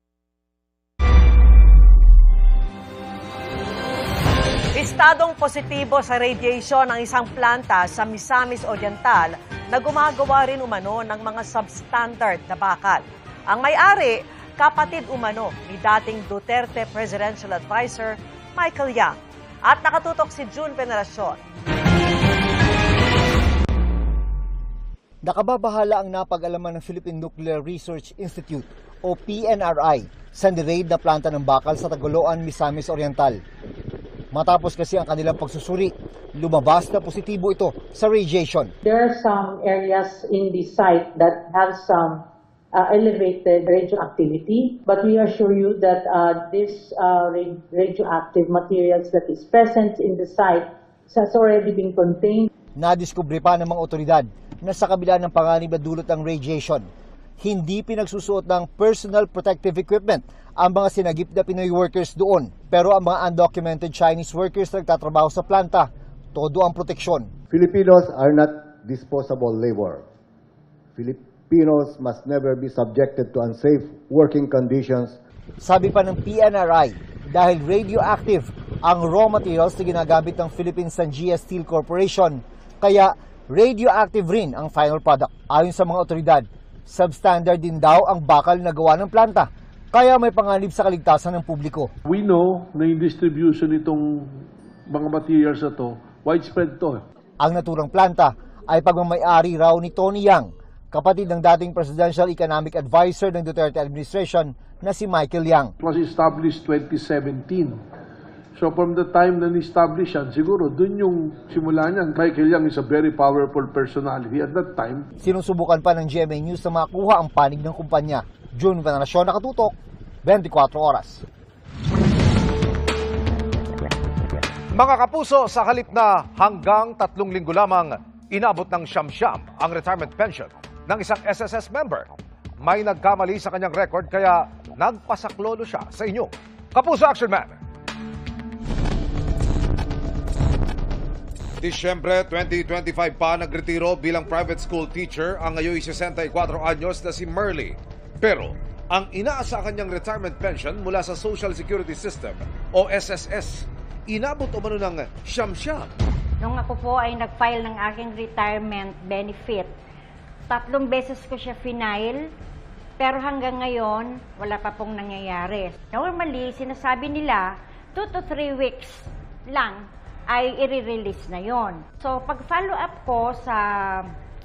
Estadong positibo sa radiation ang isang planta sa Misamis Oriental na gumagawa rin umano ng mga substandard na bakal. Ang may-ari, kapatid umano ni dating Duterte Presidential Advisor Michael Yang. At nakatutok si June Veneracion. Nakababahala ang napag-alaman ng Philippine Nuclear Research Institute o PNRI sa niraid na planta ng bakal sa Tagoloan, Misamis Oriental. Matapos kasi ang kanilang pagsusuri, lumabas na positibo ito sa radiation. There are some areas in the site that have some elevated radioactivity, but we assure you that this radioactive materials that is present in the site has already been contained. Nadiskubre pa ng mga otoridad na sa kabila ng panganib na dulot ng radiation, hindi pinagsusuot ng personal protective equipment ang mga sinagip na Pinoy workers doon. Pero ang mga undocumented Chinese workers na nagtatrabaho sa planta, todo ang proteksyon. Filipinos are not disposable labor. Filipinos must never be subjected to unsafe working conditions. Sabi pa ng PNRI, dahil radioactive ang raw materials na ginagamit ng Philippine Sangia Steel Corporation, kaya radioactive rin ang final product. Ayon sa mga otoridad, substandard din daw ang bakal na gawa ng planta, kaya may panganib sa kaligtasan ng publiko. We know na yung distribution nitong mga materials na to, widespread to. Ang naturang planta ay pagmamayari raw ni Tony Yang, kapatid ng dating Presidential Economic Advisor ng Duterte administration na si Michael Yang. It was established 2017. So from the time na ni-establish yan, siguro dun yung simula niyan. Michael Yang is a very powerful personality at that time. Sinusubukan pa ng GMA News na makuha ang panig ng kumpanya. June Veneracion, Nakatutok, 24 Oras. Mga kapuso, sa halip na hanggang 3 linggo lamang, inabot ng siyam-siyam ang retirement pension ng isang SSS member. May nagkamali sa kanyang record kaya nagpasaklolo siya sa inyo. Kapuso Action Man! Disyembre 2025 pa nagretiro bilang private school teacher ang ngayon 64 anyos na si Merly. Pero ang inaasahan niyang retirement pension mula sa Social Security System o SSS, inabot umano ng siyam-siyam. Nung ako po ay nag-file ng aking retirement benefit, 3 beses ko siya final, pero hanggang ngayon, wala pa pong nangyayari. Normally, sinasabi nila, 2 to 3 weeks lang ay i-release na yon. So, pag-follow up ko sa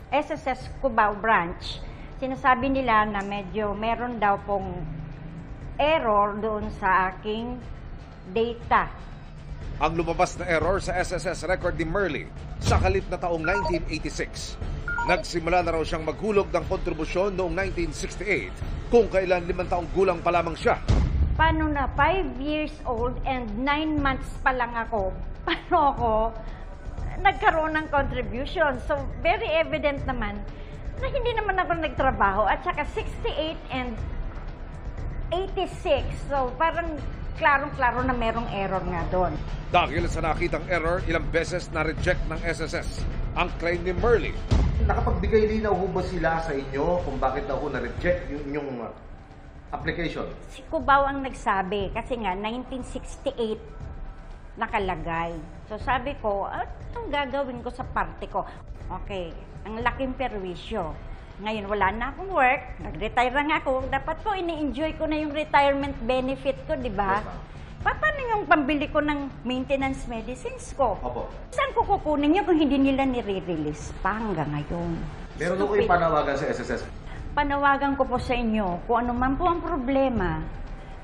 SSS Cubao branch, sinasabi nila na medyo meron daw pong error doon sa aking data. Ang lumabas na error sa SSS record ni Merly sa halip na taong 1986. Nagsimula na raw siyang maghulog ng kontribusyon noong 1968 kung kailan 5 taong gulang pa lamang siya. Paano na 5 years old and 9 months pa lang ako, paano ako nagkaroon ng contribution? So, very evident naman na hindi naman ako nagtrabaho at saka 68 and 86. So, parang klarong-klaro na merong error nga doon. Dahil sa nakitang error, ilang beses na-reject ng SSS ang claim ni Merly. Nakapagbigay linaw ho ba sila sa inyo kung bakit daw ho na-reject yung inyong application? Si Cubao ang nagsabi kasi nga 1968 nakalagay. So sabi ko, anong gagawin ko sa parte ko? Okay, ang laking perwisyo. Ngayon wala na akong work, nag-retire na ako. Dapat po ini-enjoy ko na yung retirement benefit ko, di ba? Paano yung pambili ko ng maintenance medicines ko? Opo. Saan ko kukunin yun kung hindi nila nire-release pa hanggang ngayon? Meron ko kayong panawagan sa SSS? Panawagan ko po sa inyo, kung ano man po ang problema,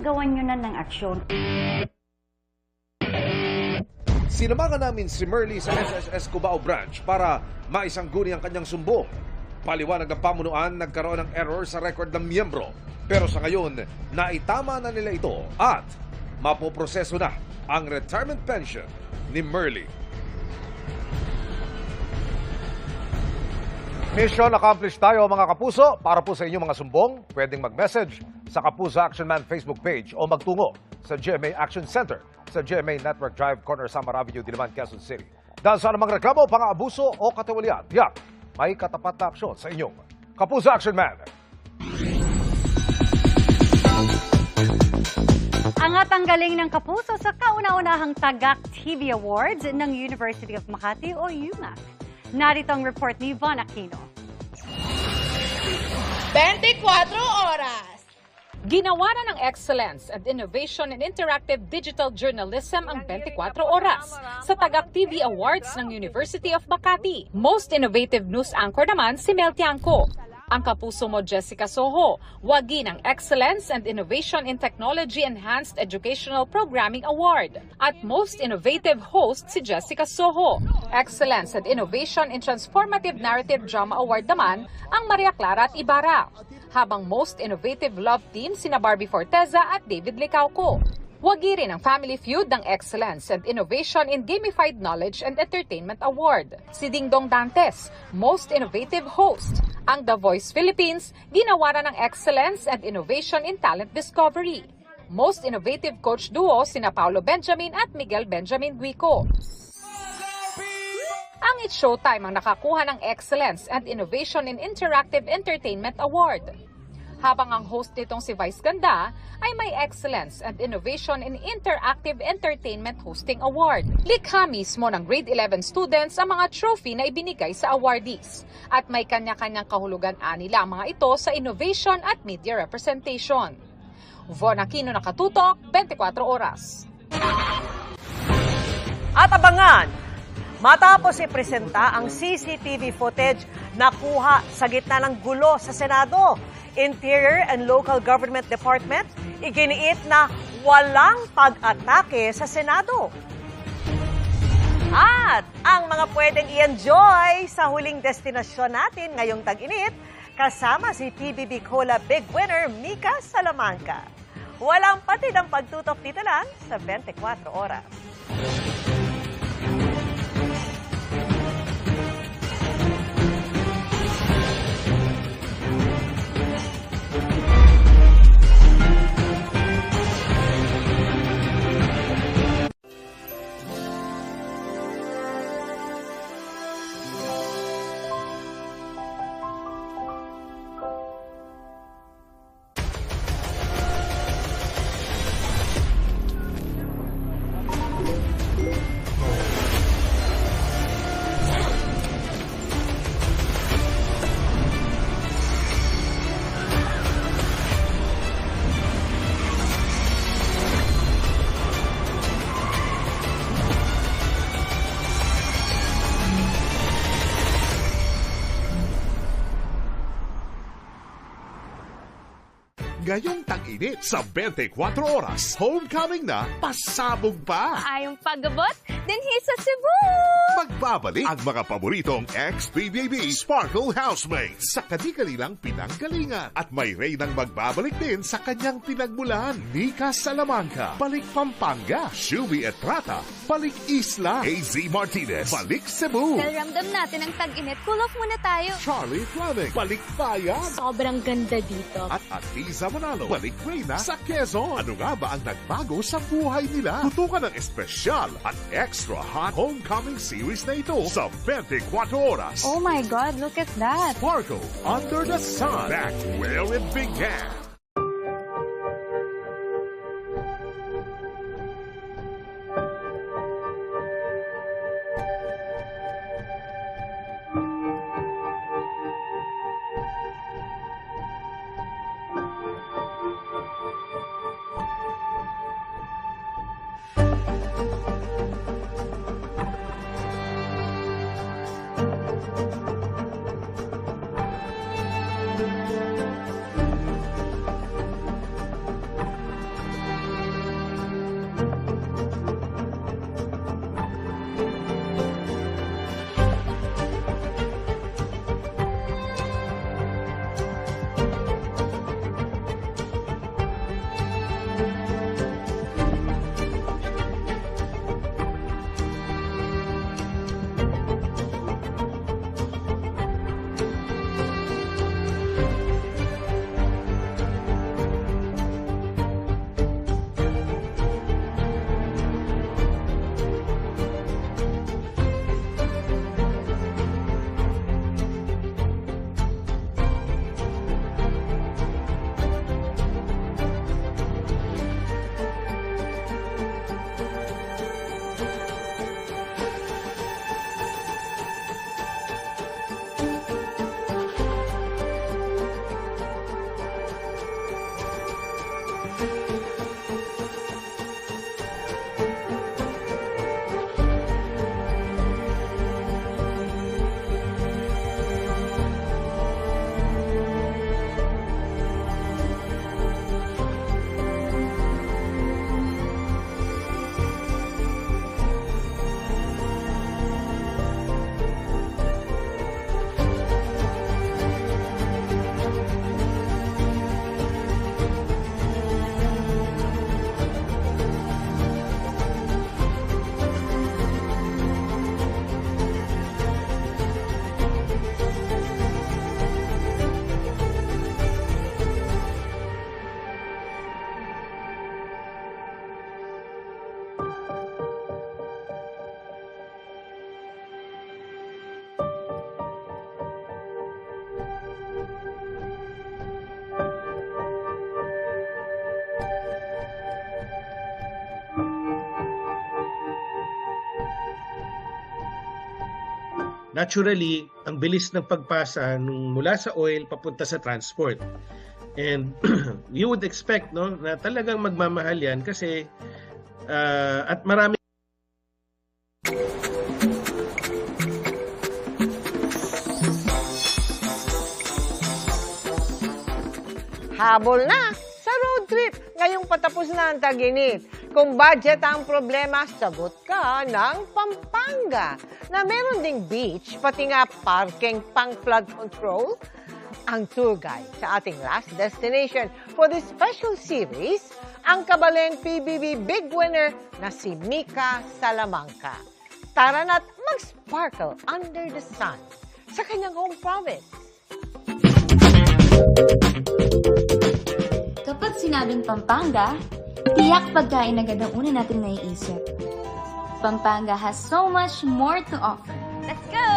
gawan nyo na ng aksyon. Sinamagan namin si Merly sa SSS Cubao branch para maisangguni ang kanyang sumbong. Paliwanag ng pamunuan, nagkaroon ng error sa record ng miyembro. Pero sa ngayon, naitama na nila ito at mapoproseso na ang retirement pension ni Merly. Mission accomplished tayo mga kapuso. Para po sa inyong mga sumbong, pwedeng mag-message sa Kapuso Action Man Facebook page o magtungo sa GMA Action Center sa GMA Network Drive, Corner Samar Avenue, Diliman, Quezon City. Dahil sa anumang reklamo, pang-aabuso o katiwalian, tiyak, may katapat na aksyon sa inyong Kapuso Action Man. Angat ang galing ng kapuso sa kauna-unahang Tagak TV Awards ng University of Makati o UMac. Narito ang report ni Von Aquino. 24 oras! Ginawa na ng Excellence and Innovation in Interactive Digital Journalism ang 24 oras sa Tagak TV Awards ng University of Makati. Most Innovative News Anchor naman si Mel Tiangco. Ang kapuso mo Jessica Soho, wagi ng Excellence and Innovation in Technology Enhanced Educational Programming Award. At Most Innovative Host si Jessica Soho. Excellence and Innovation in Transformative Narrative Drama Award naman ang Maria Clara at Ibarra. Habang Most Innovative Love Team sina Barbie Forteza at David Licauco. Wagi rin ang Family Feud ng Excellence and Innovation in Gamified Knowledge and Entertainment Award. Si Dingdong Dantes, Most Innovative Host. Ang The Voice Philippines, ginawaran ng Excellence and Innovation in Talent Discovery. Most Innovative Coach Duo, sina Paulo Benjamin at Miguel Benjamin Guico. Ang It's Showtime ang nakakuha ng Excellence and Innovation in Interactive Entertainment Award. Habang ang host nitong si Vice Ganda ay may Excellence and Innovation in Interactive Entertainment Hosting Award. Likha mismo ng grade 11 students ang mga trophy na ibinigay sa awardees. At may kanya-kanyang kahulugan nila ang mga ito sa innovation at media representation. Von Aquino, Nakatutok, 24 Oras. At abangan, matapos ipresenta ang CCTV footage na kuha sa gitna ng gulo sa Senado, Interior and Local Government Department, iginiit na walang pag-atake sa Senado. At ang mga pwedeng i-enjoy sa huling destinasyon natin ngayong tag-init, kasama si PBB Cola Big Winner Mika Salamanca. Walang patid ang pagtutok dito lang sa 24 Oras. Ngayong tag-init sa 24 Oras, homecoming na, pasabog pa! Ayong pagabot, dinhi sa Cebu! Magbabalik ang mga paboritong ex-PBB Sparkle Housemates sa kadi-kanilang pinanggalingan. At may Reynang magbabalik din sa kanyang pinagmulan. Nika Salamanca, balik Pampanga. Shubi Etrata, balik Isla. AZ Martinez, balik Cebu. Dahil ramdam natin ang tag-init, cool off muna tayo. Charlie Fleming, balik Bayan. Sobrang ganda dito. At Atiza Manalo, balik Reyna sa Quezon. Ano nga ba ang nagbago sa buhay nila? Tutukan ng espesyal at extra hot homecoming series na ito sa 24 Oras. Oh my God, look at that. Sparkle Under the Sun, back where it began. Naturally, ang bilis ng pagpasa nung mula sa oil papunta sa transport. And you would expect na talagang magmamahal yan kasi at marami. Habol na sa road trip ngayong patapos na ang tag-init. Kung budget ang problema, sagot ka ng Pampanga na meron ding beach, pati nga parking pang flood control. Ang tour guide sa ating last destination for this special series, ang Kabaleng PBB Big Winner na si Mika Salamanca. Tara na't mag-sparkle under the sun sa kanyang home province. Kapag sinabing Pampanga, tiyak pagkain agad ang una nating naiisip. Pampanga has so much more to offer. Let's go!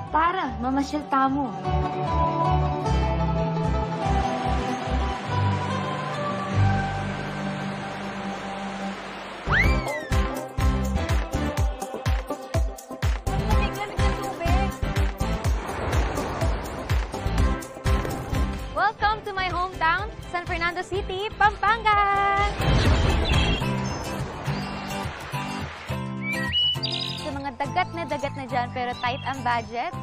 Tara, mamasyal tamo. Welcome to my hometown, San Fernando City, Pampanga! Sa mga dagat na dyan pero tight ang budget,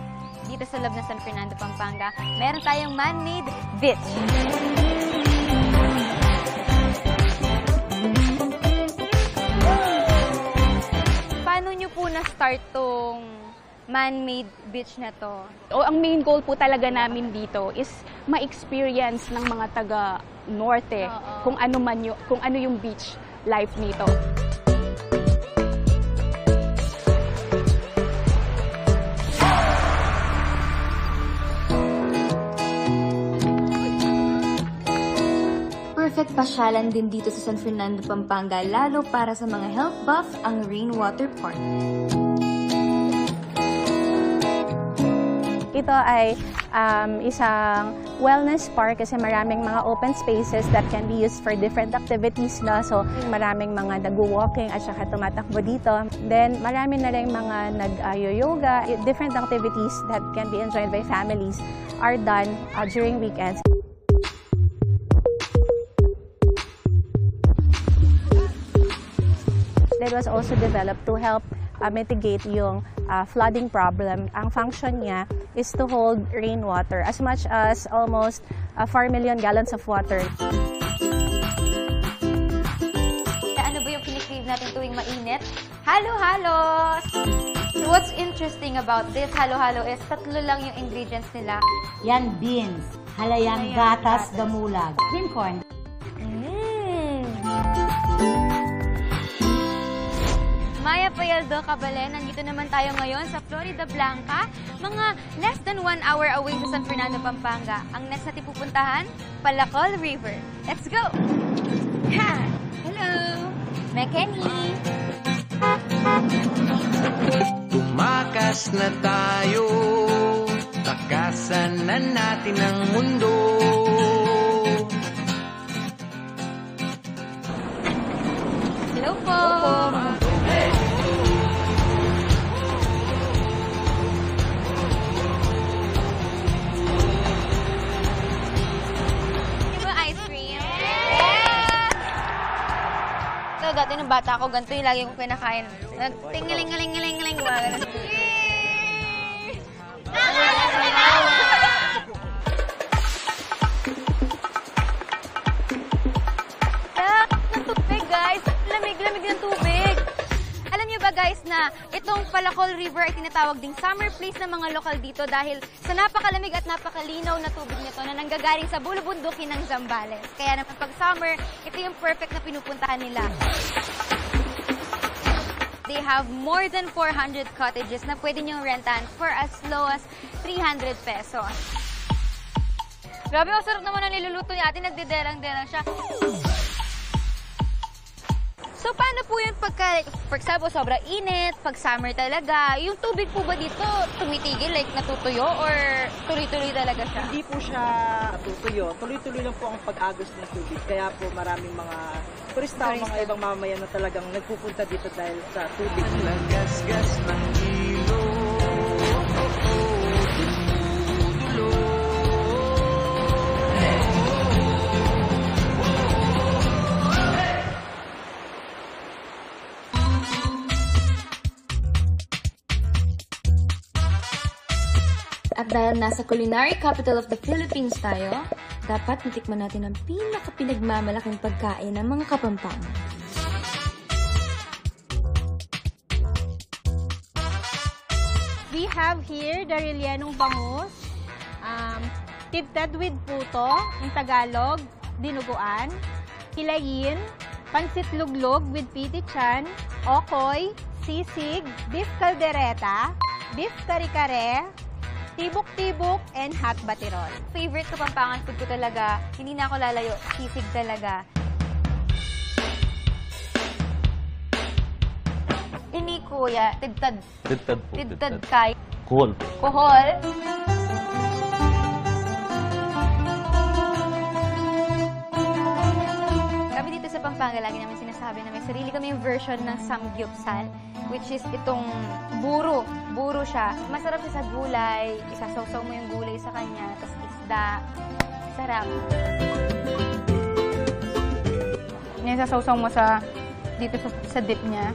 dito sa loob ng San Fernando, Pampanga, meron tayong man-made beach. Paano nyo po na-start tong man-made beach na to? Ang main goal po talaga namin dito is ma-experience ng mga taga-norte kung ano yung beach life nito. Perfect pasyalan din dito sa San Fernando, Pampanga, lalo para sa mga health buff ang Rainwater Park. Ito ay isang wellness park kasi maraming mga open spaces that can be used for different activities. No? So maraming mga nag-walking at saka tumatakbo dito. Then marami na rin mga nag-yoga. Different activities that can be enjoyed by families are done during weekends. That was also developed to help mitigate yung flooding problem. Ang function niya is to hold rainwater as much as almost 4 million gallons of water. Ano ba yung kinikrave natin tuwing mainit? Halo-halo! So what's interesting about this halo-halo is tatlo lang yung ingredients nila. Yan beans, halayang gatas, damulag, cream corn. Maya Payaldo, Kabalen, nandito naman tayo ngayon sa Florida Blanca, mga less than 1 hour away sa San Fernando, Pampanga. Ang next natin pupuntahan, Palacol River. Let's go! Ha! Hello! Mekeni! Tumakas na tayo, takasan na natin ang mundo. Hello po! Dati ng bata ako, ganito yung lagi kong kinakain. Tingiling-giling-giling-giling. Ng tubig, guys. Lamig-lamig ng tubig. Alam niyo ba, guys, na itong Palacol River ay tinatawag ding summer place ng mga lokal dito dahil sa napakalamig at napakalinaw na tubig nito na nanggagaling sa bulubundukin ng Zambales. Kaya naman pag summer, ito yung perfect na pinupuntahan nila. They have more than 400 cottages na pwede niyong rentan for as low as 300 pesos. Grabe, ang sarap naman ang niluluto niya. Ate, nagdiderang-derang siya. So po yun pagka, for example, sobrang init, pag summer talaga, yung tubig po ba dito tumitigil, like natutuyo, or tuloy-tuloy talaga siya? Hindi po siya natutuyo. Tuloy-tuloy lang po ang pag-agos ng tubig. Kaya po maraming mga turista o mga ibang mamamayan na talagang nagpupunta dito dahil sa tubig. Lagas-gas ng ilo. At dahil nasa culinary capital of the Philippines tayo, dapat natikman natin ang pinaka-pinagmamalaking pagkain ng mga Kapampangan. We have here the rellenong bangus, tidtad with puto, in Tagalog, dinuguan, hilayin, pansit luglog with pitichan, okoy, sisig, beef caldereta, beef kare-kare, tibok-tibok, and hot batirol. Favorite Kapampangan food ko talaga, hindi na ako lalayo, sisig talaga. Ini kuya, tidtad. Tidtad po. Tidtad kay. Kuhol po. Kuhol. Kami dito sa Pampanga, lagi namin sinasabi na may sarili kami yung version ng samgyupsal, which is itong buro. Buro siya. Masarap siya sa gulay. Isasawsaw mo yung gulay sa kanya, tapos isda. Sarap. Yan, isasawsaw mo sa dito sa dip niya.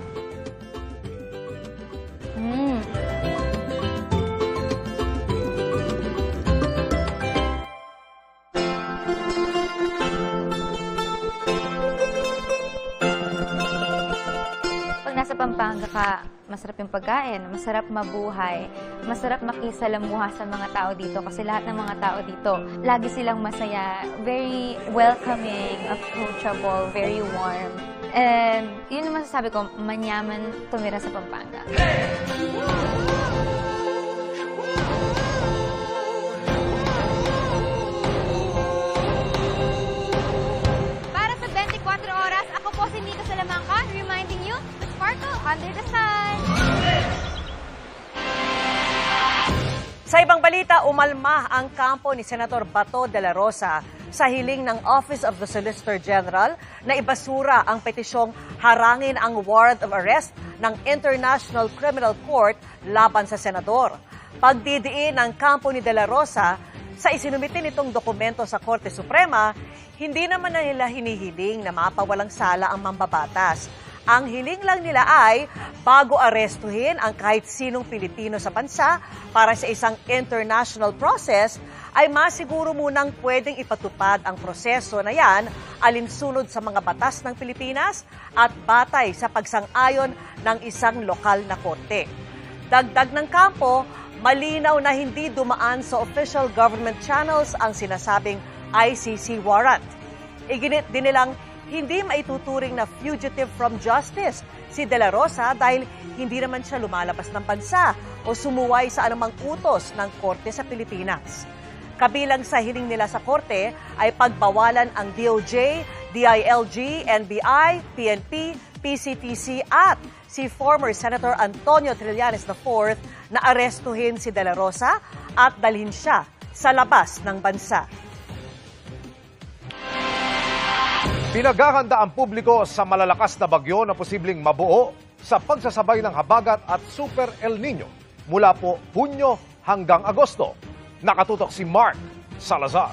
Pag nasa Pampanga ka, masarap yung pagkain, masarap mabuhay, masarap makisalamuha sa mga tao dito kasi lahat ng mga tao dito, lagi silang masaya, very welcoming, approachable, very warm. And yun yung masasabi ko, manyaman tumira sa Pampanga. Para sa 24 oras, ako po si Nika Salamanca, reminding you to sparkle under the sun. Sa ibang balita, umalma ang kampo ni Senator Bato de la Rosa sa hiling ng Office of the Solicitor General na ibasura ang petisyong harangin ang warrant of arrest ng International Criminal Court laban sa senador. Pagdidiin ng kampo ni de la Rosa sa isinumite nitong dokumento sa Korte Suprema, hindi naman na nila hinihiling na mapawalang sala ang mambabatas. Ang hiling lang nila ay bago arestuhin ang kahit sinong Pilipino sa bansa para sa isang international process, ay masiguro munang pwedeng ipatupad ang proseso na yan alinsunod sa mga batas ng Pilipinas at batay sa pagsang-ayon ng isang lokal na korte. Dagdag ng kampo, malinaw na hindi dumaan sa official government channels ang sinasabing ICC warrant. Iginit din nilang hindi maituturing na fugitive from justice si De La Rosa dahil hindi naman siya lumalabas ng bansa o sumuway sa anumang utos ng korte sa Pilipinas. Kabilang sa hiling nila sa korte ay pagbawalan ang DOJ, DILG, NBI, PNP, PCTC at si former Senator Antonio Trillanes IV na arestuhin si De La Rosa at dalhin siya sa labas ng bansa. Pinaghahanda ang publiko sa malalakas na bagyo na posibleng mabuo sa pagsasabay ng habagat at Super El Nino mula po Hunyo hanggang Agosto. Nakatutok si Mark Salazar.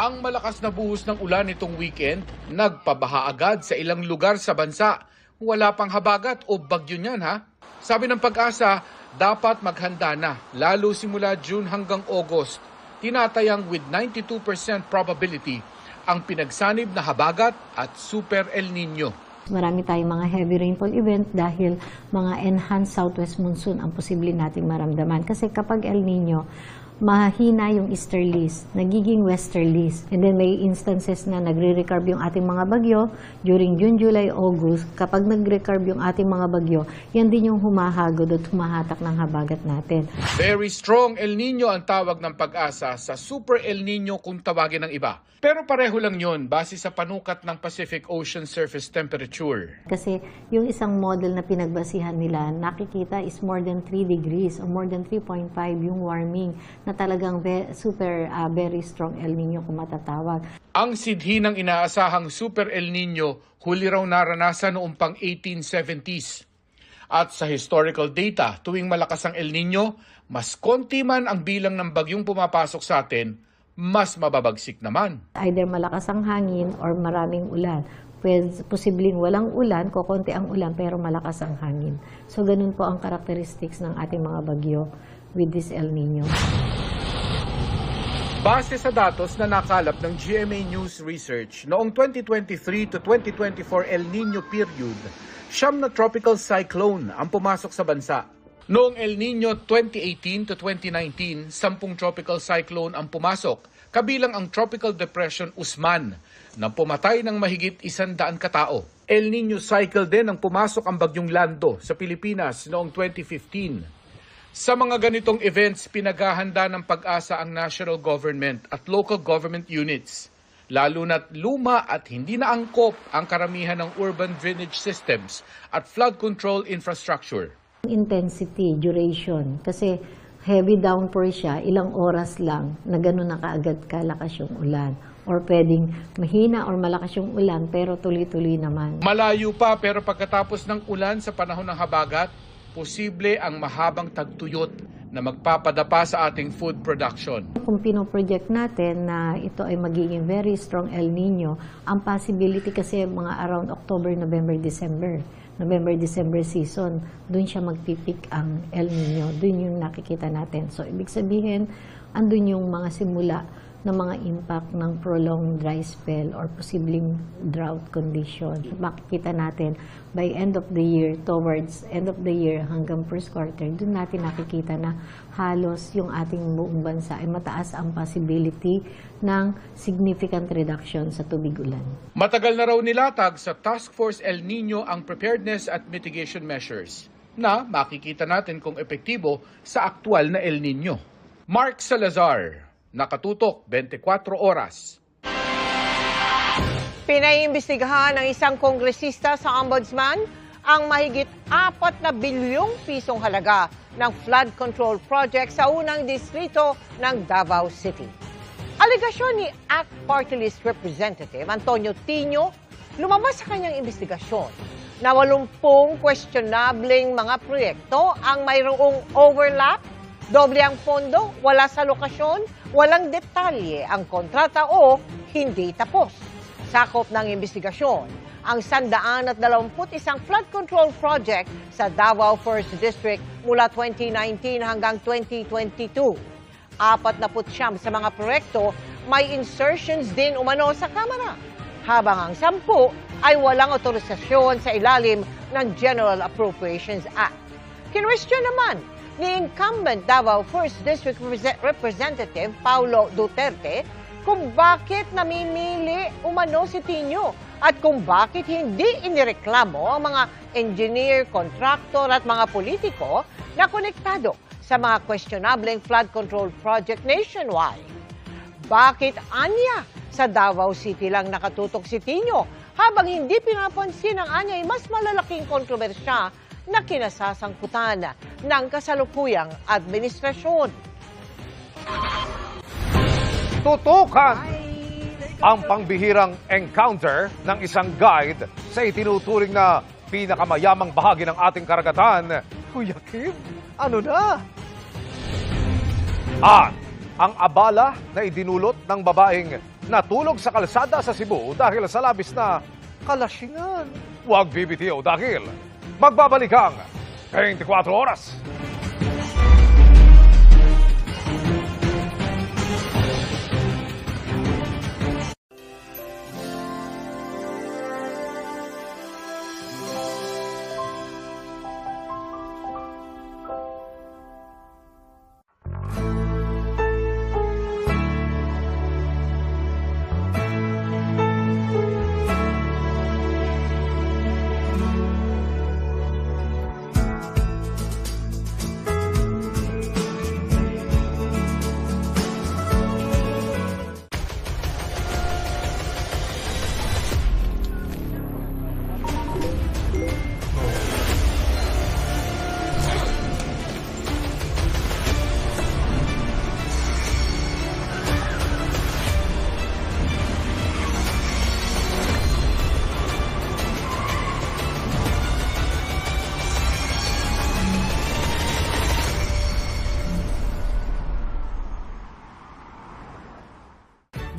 Ang malakas na buhos ng ulan nitong weekend, nagpabaha agad sa ilang lugar sa bansa. Wala pang habagat o bagyo niyan ha. Sabi ng Pag-asa, dapat maghanda na, lalo simula June hanggang August. Tinatayang with 92% probability ang pinagsanib na habagat at Super El Nino. Marami tayong mga heavy rainfall event dahil mga enhanced southwest monsoon ang posible nating maramdaman. Kasi kapag El Nino, mahina yung easterlies, nagiging westerlies. And then may instances na nagre-recurve yung ating mga bagyo during June, July, August. Kapag nag-recurve yung ating mga bagyo, yan din yung humahagod at humahatak ng habagat natin. Very strong El Nino ang tawag ng Pag-asa sa Super El Nino kung tawagin ng iba. Pero pareho lang yun base sa panukat ng Pacific Ocean surface temperature. Kasi yung isang model na pinagbasihan nila, nakikita is more than 3 degrees o more than 3.5 yung warming na talagang very strong El Nino kung matatawag. Ang sidhi ng inaasahang Super El Nino, huli raw naranasan noong pang 1870s. At sa historical data, tuwing malakas ang El Nino, mas konti man ang bilang ng bagyong pumapasok sa atin, mas mababagsik naman. Either malakas ang hangin or maraming ulan. Posibleng walang ulan, kokonti ang ulan pero malakas ang hangin. So ganun po ang characteristics ng ating mga bagyo with this El Nino. Base sa datos na nakalap ng GMA News Research, noong 2023 to 2024 El Nino period, 9 na tropical cyclone ang pumasok sa bansa. Noong El Nino 2018 to 2019, 10 tropical cyclone ang pumasok, kabilang ang Tropical Depression Usman, na pumatay ng mahigit 100 katao. El Nino cycle din ang pumasok ang bagyong Lando sa Pilipinas noong 2015. Sa mga ganitong events, pinaghahanda ng Pag-asa ang national government at local government units, lalo na't luma at hindi na angkop ang karamihan ng urban drainage systems at flood control infrastructure. Intensity, duration, kasi heavy downpour siya, ilang oras lang na gano'n na kaagad kalakas yung ulan. Or pwedeng mahina or malakas yung ulan pero tuloy-tuloy naman. Malayo pa pero pagkatapos ng ulan sa panahon ng habagat, posible ang mahabang tagtuyot na magpapadapa sa ating food production. Kung pinoproject natin na ito ay magiging very strong El Nino, ang possibility kasi mga around October, November, December season, dun siya magpipik ang El Nino, dun yung nakikita natin. So, ibig sabihin, andun yung mga simula ng mga impact ng prolonged dry spell or posibleng drought condition. Makikita natin by end of the year, towards end of the year hanggang first quarter, dun natin nakikita na halos yung ating buong bansa ay mataas ang possibility ng significant reduction sa tubig ulan. Matagal na raw nilatag sa Task Force El Nino ang preparedness at mitigation measures na makikita natin kung epektibo sa aktual na El Nino. Mark Salazar, Nakatutok, 24 Oras. Pinaiimbestigahan ng isang kongresista sa ombudsman ang mahigit 4 na bilyong pisong halaga ng flood control project sa unang distrito ng Davao City. Alegasyon ni ACT Party List Representative Antonio Tino, lumabas sa kanyang investigasyon na 80 questionableng mga proyekto ang mayroong overlap, doble ang pondo, wala sa lokasyon, walang detalye ang kontrata o hindi tapos. Sakop ng investigasyon ang 121 flood control project sa Davao 1st District mula 2019 hanggang 2022. 49 sa mga proyekto may insertions din umano sa Kamara, habang ang 10 ay walang otorisasyon sa ilalim ng General Appropriations Act. Kinwestiyon naman ni incumbent Davao 1st District Representative Paulo Duterte kung bakit namimili umano si Tino at kung bakit hindi inireklamo ang mga engineer, contractor at mga politiko na konektado sa mga questionableng flood control project nationwide. Bakit anya sa Davao City lang nakatutok si Tino habang hindi pinapansin ang anya ay mas malalaking kontrobersya na kinasasangkutan ng kasalukuyang administrasyon? Tutukan ang pangbihirang encounter ng isang guide sa itinuturing na pinakamayamang bahagi ng ating karagatan. Kuya Kim, ano na? At ang abala na idinulot ng babaeng natulog sa kalsada sa Cebu dahil sa labis na kalasingan. Huwag bibitiw dahil magbabalik ang 24 Oras.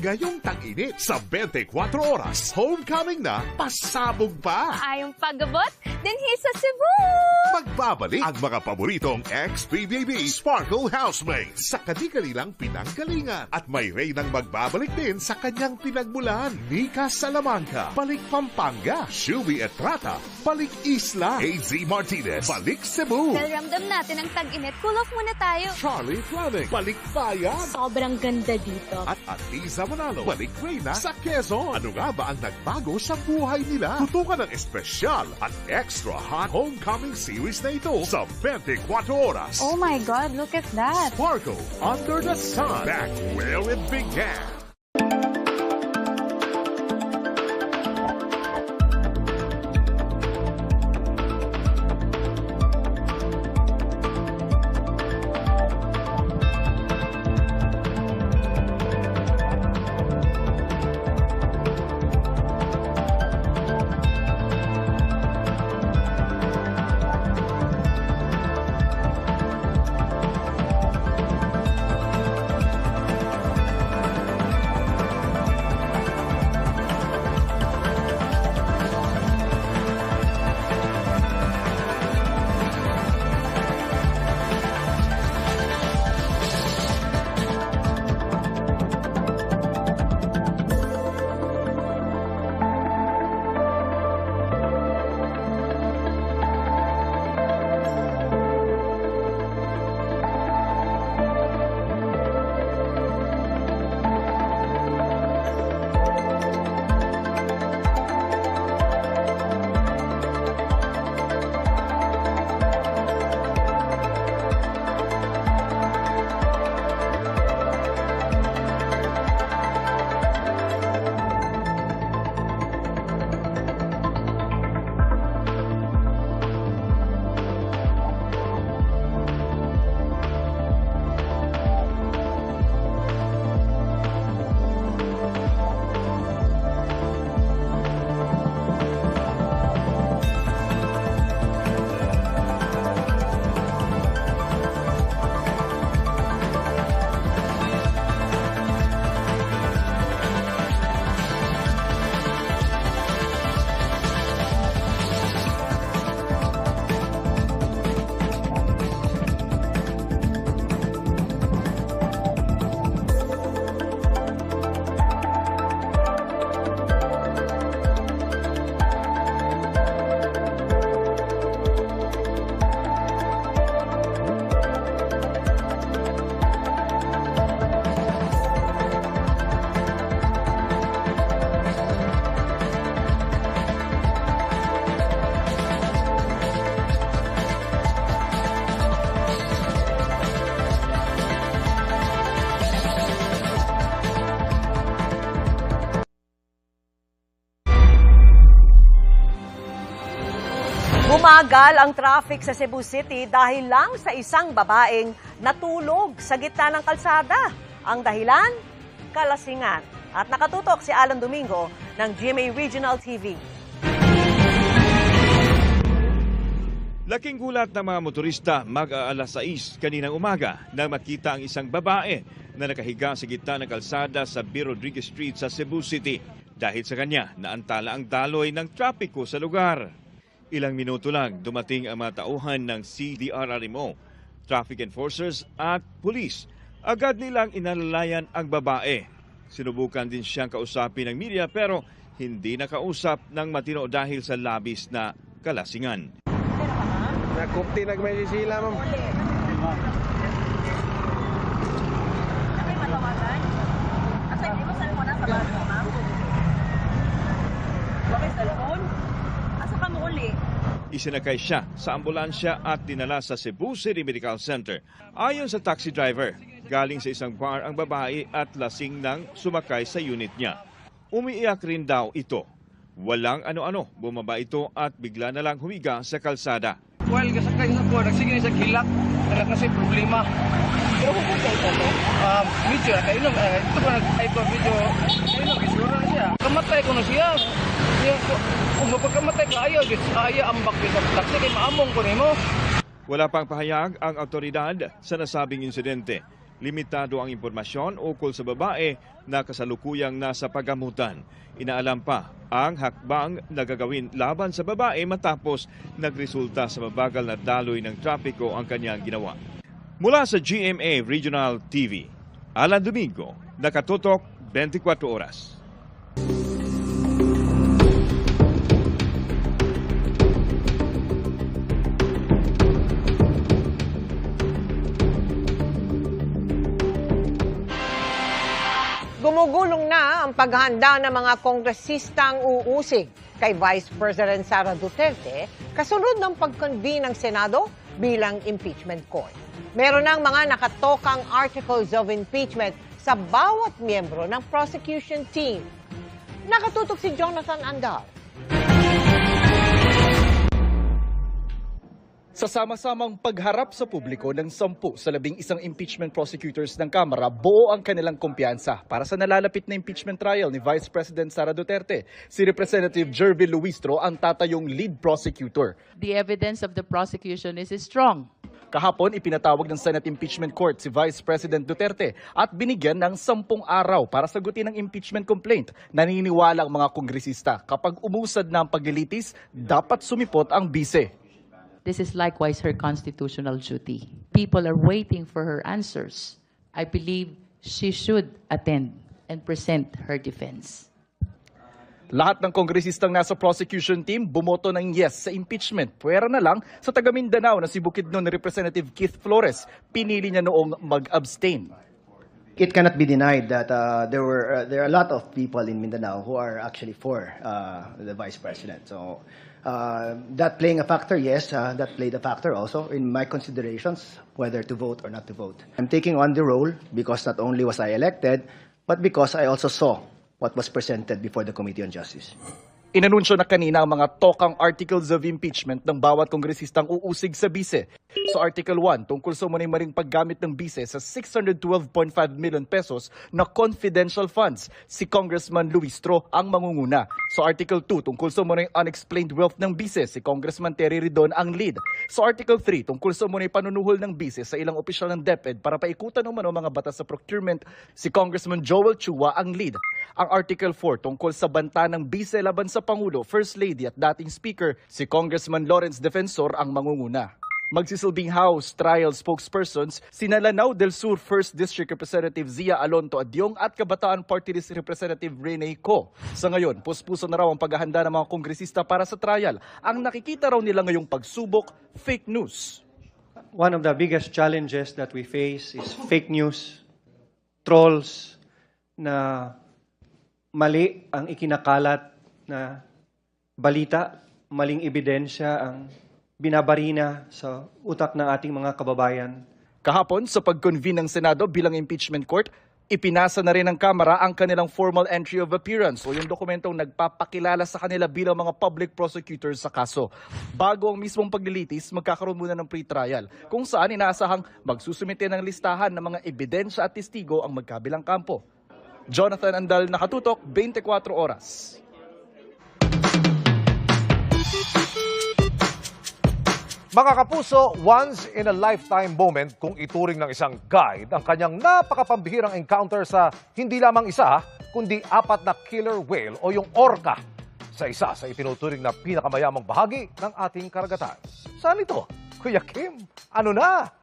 Ngayong tag-init sa 24 oras, homecoming na, pasabog pa! Ayong pagabot, dinhi sa Cebu! Magbabalik ang mga paboritong ex-PBB Sparkle Housemates sa kadi-kanilang pinanggalingan at may Reynang magbabalik din sa kanyang pinagmulan. Nika Salamanca, balik Pampanga. Shubi Etrata, balik Isla. AZ Martinez, balik Cebu. Dahil ramdam natin ang tag-init, cool off muna tayo. Charlie Fleming, balik Bayan. Sobrang ganda dito. At Atiza Manalo, balik Reyna sa Quezon. Ano nga ba ang nagbago sa buhay nila? Tutukan ng espesyal at extra hot homecoming series na ito sa 24 oras. Oh my God, look at that. Sparkle Under the Sun, back where it began. Bumagal ang traffic sa Cebu City dahil lang sa isang babaeng natulog sa gitna ng kalsada. Ang dahilan? Kalasingan. At nakatutok si Alan Domingo ng GMA Regional TV. Laking gulat ng mga motorista mag-aalas 6 kaninang umaga na makita ang isang babae na nakahiga sa gitna ng kalsada sa B. Rodriguez Street sa Cebu City. Dahil sa kanya, naantala ang daloy ng trapiko sa lugar. Ilang minuto lang dumating ang mga tauhan ng CDRRMO, traffic enforcers at pulis. Agad nilang inalalayan ang babae. Sinubukan din siyang kausapin ng media pero hindi nakausap ng matino dahil sa labis na kalasingan. Nakupti nagmay sila, ma'am. Isinakay siya sa ambulansya at dinala sa Cebu City Medical Center. Ayon sa taxi driver, galing sa isang bar ang babae at lasing nang sumakay sa unit niya. Umiiyak rin daw ito. Walang ano-ano, bumaba ito at bigla na lang humiga sa kalsada. Well, kasakay sa ko, nagsigin sa kilak, kasi problema. Pero kung po ito, medyo, kainom, ito ko nag-type video, kainom, isura na siya. Kamatay ko na siya. Kung mapagkamatay ka, ayaw ambak sa taxi, kay maamong ko nimo. Wala pang pahayag ang otoridad sa nasabing insidente. Limitado ang impormasyon ukol sa babae na kasalukuyang nasa pagamutan. Inaalam pa ang hakbang na gagawin laban sa babae matapos nagresulta sa mabagal na daloy ng trapiko ang kanyang ginawa. Mula sa GMA Regional TV, Alan Domingo, nakatutok 24 oras. Gumugulong na ang paghahanda ng mga kongresistang uusig kay Vice President Sara Duterte kasunod ng pag-convene ng Senado bilang impeachment court. Meron ng mga nakatokang articles of impeachment sa bawat miyembro ng prosecution team. Nakatutok si Jonathan Andal. Sa sama-samang pagharap sa publiko ng 10 sa 11 impeachment prosecutors ng Kamara, buo ang kanilang kumpiyansa para sa nalalapit na impeachment trial ni Vice President Sara Duterte. Si Representative Jervil Luistro ang tatayong lead prosecutor. The evidence of the prosecution is strong. Kahapon, ipinatawag ng Senate Impeachment Court si Vice President Duterte at binigyan ng 10 araw para sagutin ang impeachment complaint. Naniniwala ang mga kongresista kapag umusad na ang paglilitis, dapat sumipot ang bise. This is likewise her constitutional duty. People are waiting for her answers. I believe she should attend and present her defense. Lahat ng kongresistang nasa prosecution team bumoto ng yes sa impeachment. Pwera na lang sa taga Mindanao na si Bukidnon Representative Keith Flores. Pinili niya noong mag-abstain. It cannot be denied that there are a lot of people in Mindanao who are actually for the Vice President. So that playing a factor, yes, that played a factor also in my considerations whether to vote or not to vote. I'm taking on the role because not only was I elected, but because I also saw what was presented before the Committee on Justice. Inanunsyo na kanina ang mga tokang articles of impeachment ng bawat kongresistang uusig sa bise. Sa Article 1, tungkol sa maring paggamit ng bise sa 612.5 million pesos na confidential funds, si Congressman Luistro ang mangunguna. Sa Article 2, tungkol sa unexplained wealth ng bise, si Congressman Terry Ridon ang lead. Sa Article 3, tungkol sa panunuhol ng bise sa ilang opisyal ng DepEd para paikutan ng mga batas sa procurement, si Congressman Joel Chua ang lead. Ang Article 4, tungkol sa banta ng bise laban sa Pangulo, First Lady at dating Speaker, si Congressman Lawrence Defensor ang mangunguna. Magsisilbing House Trial Spokespersons, sina Lanao del Sur 1st District Representative Zia Alonto Adyong at Kabataan Party List Representative Rene Co. Sa ngayon, puspuso na raw ang paghahanda ng mga kongresista para sa trial. Ang nakikita raw nila ngayong pagsubok, fake news. One of the biggest challenges that we face is fake news, trolls na mali ang ikinakalat na balita, maling ebidensya ang binabarina sa utak ng ating mga kababayan. Kahapon, sa pag-convene ng Senado bilang impeachment court, ipinasa na rin ng Kamara ang kanilang formal entry of appearance o yung dokumentong nagpapakilala sa kanila bilang mga public prosecutors sa kaso. Bago ang mismong paglilitis, magkakaroon muna ng pre-trial kung saan inaasahang magsusumite ng listahan ng mga ebidensya at testigo ang magkabilang kampo. Jonathan Andal, nakatutok, 24 oras. Mga kapuso, once in a lifetime moment kung ituring ng isang guide ang kanyang napakapambihirang encounter sa hindi lamang isa, kundi 4 na killer whale o yung orca sa isa sa itinuturing na pinakamayamang bahagi ng ating karagatan. Saan ito? Kuya Kim, ano na?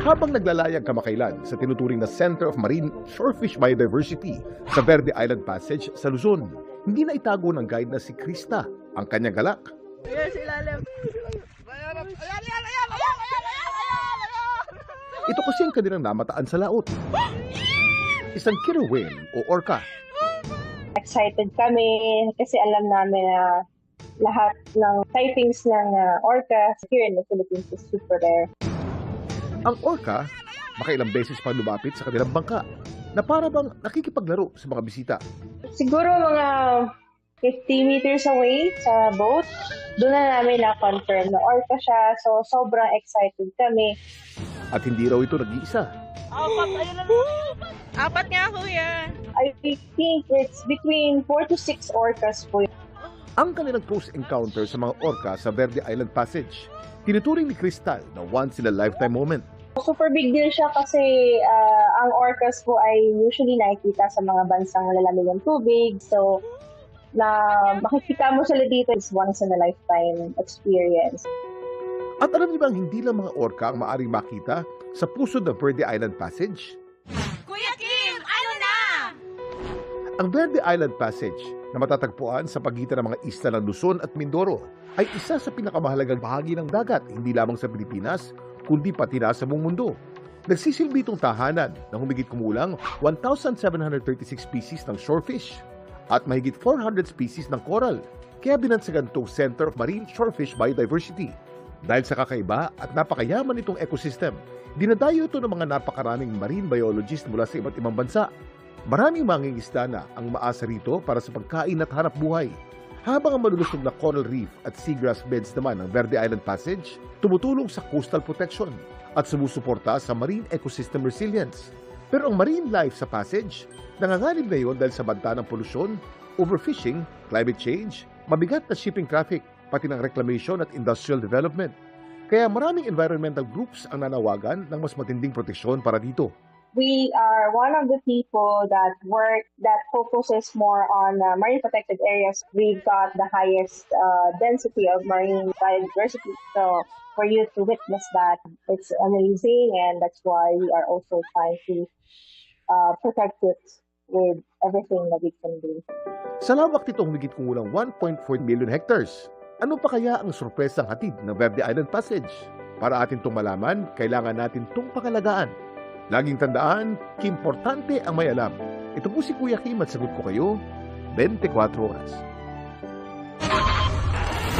Habang naglalayag kamakailan sa tinuturing na Center of Marine Shorefish Biodiversity sa Verde Island Passage sa Luzon, hindi na itago ng guide na si Krista ang kanyang galak. Ito kasi ang kanilang namataan sa laot. Isang killer whale o orca. Excited kami kasi alam namin na lahat ng sightings ng orca here in the Philippines is super rare. Ang orca, makailang beses pa lumapit sa kanilang bangka na para bang nakikipaglaro sa mga bisita. Siguro mga 50 meters away sa boat, doon na namin na-confirm na orca siya. So, sobrang excited kami. At hindi raw ito nag-iisa. Apat nga, kuya. I think it's between 4 to 6 orcas po. Ang kanilang close encounter sa mga orca sa Verde Island Passage, Tinuturing ni Crystal na once-in-a-lifetime moment. Super big deal siya kasi ang orcas po ay usually nakikita sa mga bansang lalamig ng tubig. So, na makikita mo sila dito is once-in-a-lifetime experience. At alam niyo bang hindi lang mga orca ang maaaring makita sa puso ng Verde Island Passage? Kuya Kim, ano na? Ang Verde Island Passage na matatagpuan sa pagitan ng mga isla ng Luzon at Mindoro ay isa sa pinakamahalagang bahagi ng dagat, hindi lamang sa Pilipinas, kundi pati na sa buong mundo. Nagsisilbi itong tahanan ng humigit kumulang 1,736 species ng shorefish at mahigit 400 species ng coral. Kaya binansagan itong Center of Marine Shorefish Biodiversity. Dahil sa kakaiba at napakayaman itong ecosystem, dinadayo ito ng mga napakaraming marine biologists mula sa iba't ibang bansa. Maraming mangingisda na ang maasa rito para sa pagkain at hanap buhay. Habang ang malulusog na coral reef at seagrass beds naman ng Verde Island Passage, tumutulong sa coastal protection at sumusuporta sa marine ecosystem resilience. Pero ang marine life sa passage, nanganganib na yun dahil sa banta ng polusyon, overfishing, climate change, mabigat na shipping traffic, pati ng reclamation at industrial development. Kaya maraming environmental groups ang nanawagan ng mas matinding proteksyon para dito. We are one of the people that focuses more on marine protected areas. We've got the highest density of marine biodiversity. So for you to witness that, it's amazing, and that's why we are also trying to protect it with everything that we can do. Sa lawak nito humigit kumulang 1.4 million hectares. Ano pa kaya ang sorpresang hatid ng Verde Island Passage? Para atin itong malaman, kailangan natin itong pangalagaan. Laging tandaan, importante ang may alam. Ito po si Kuya Kim at sagot ko kayo, 24 oras.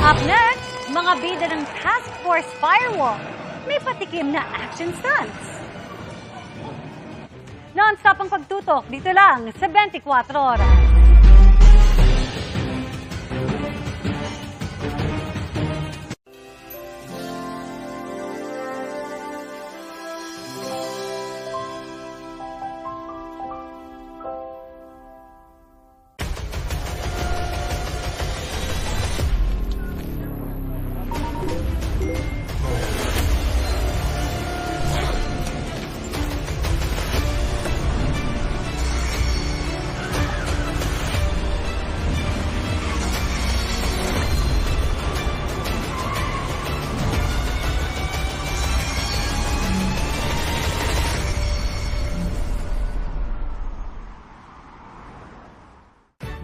Up next, mga bida ng Task Force Firewall. May patikim na action stunts. Non-stop ang pagtutok dito lang sa 24 oras.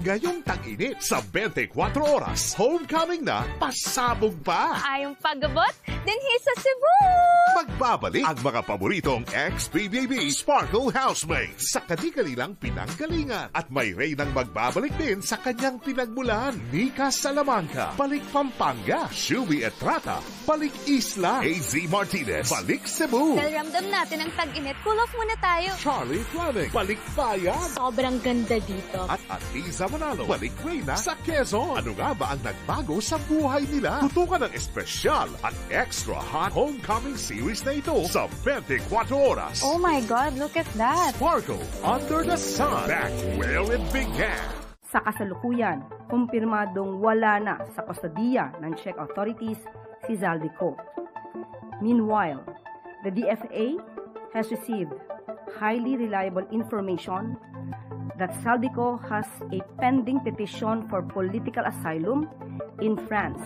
Ngayong tag-init sa 24 oras, homecoming na, pasabog pa! Ayong pagabot, dinhi sa Cebu! Magbabalik ang mga paboritong ex-PBB Sparkle Housemates sa kadi-kanilang pinanggalingan. At may Reynang magbabalik din sa kanyang pinagmulan. Nika Salamanca, balik Pampanga. Shubi Etrata, balik Isla. AZ Martinez, balik Cebu. Dahil ramdam natin ang tag-init, cool off muna tayo. Charlie Fleming, balik Bayan. Sobrang ganda dito. At Atiza Manalo, balik Reyna sa Quezon. Ano nga ba ang nagbago sa buhay nila? Tutukan ng espesyal at extra hot homecoming series na ito sa 24 oras. Oh my God, look at that. Sparkle Under the Sun, back where it began. Sa kasalukuyan, kumpirmadong wala na sa kustodiya ng Czech authorities si Zaldico. Meanwhile, the DFA has received highly reliable information that Zaldico has a pending petition for political asylum in France.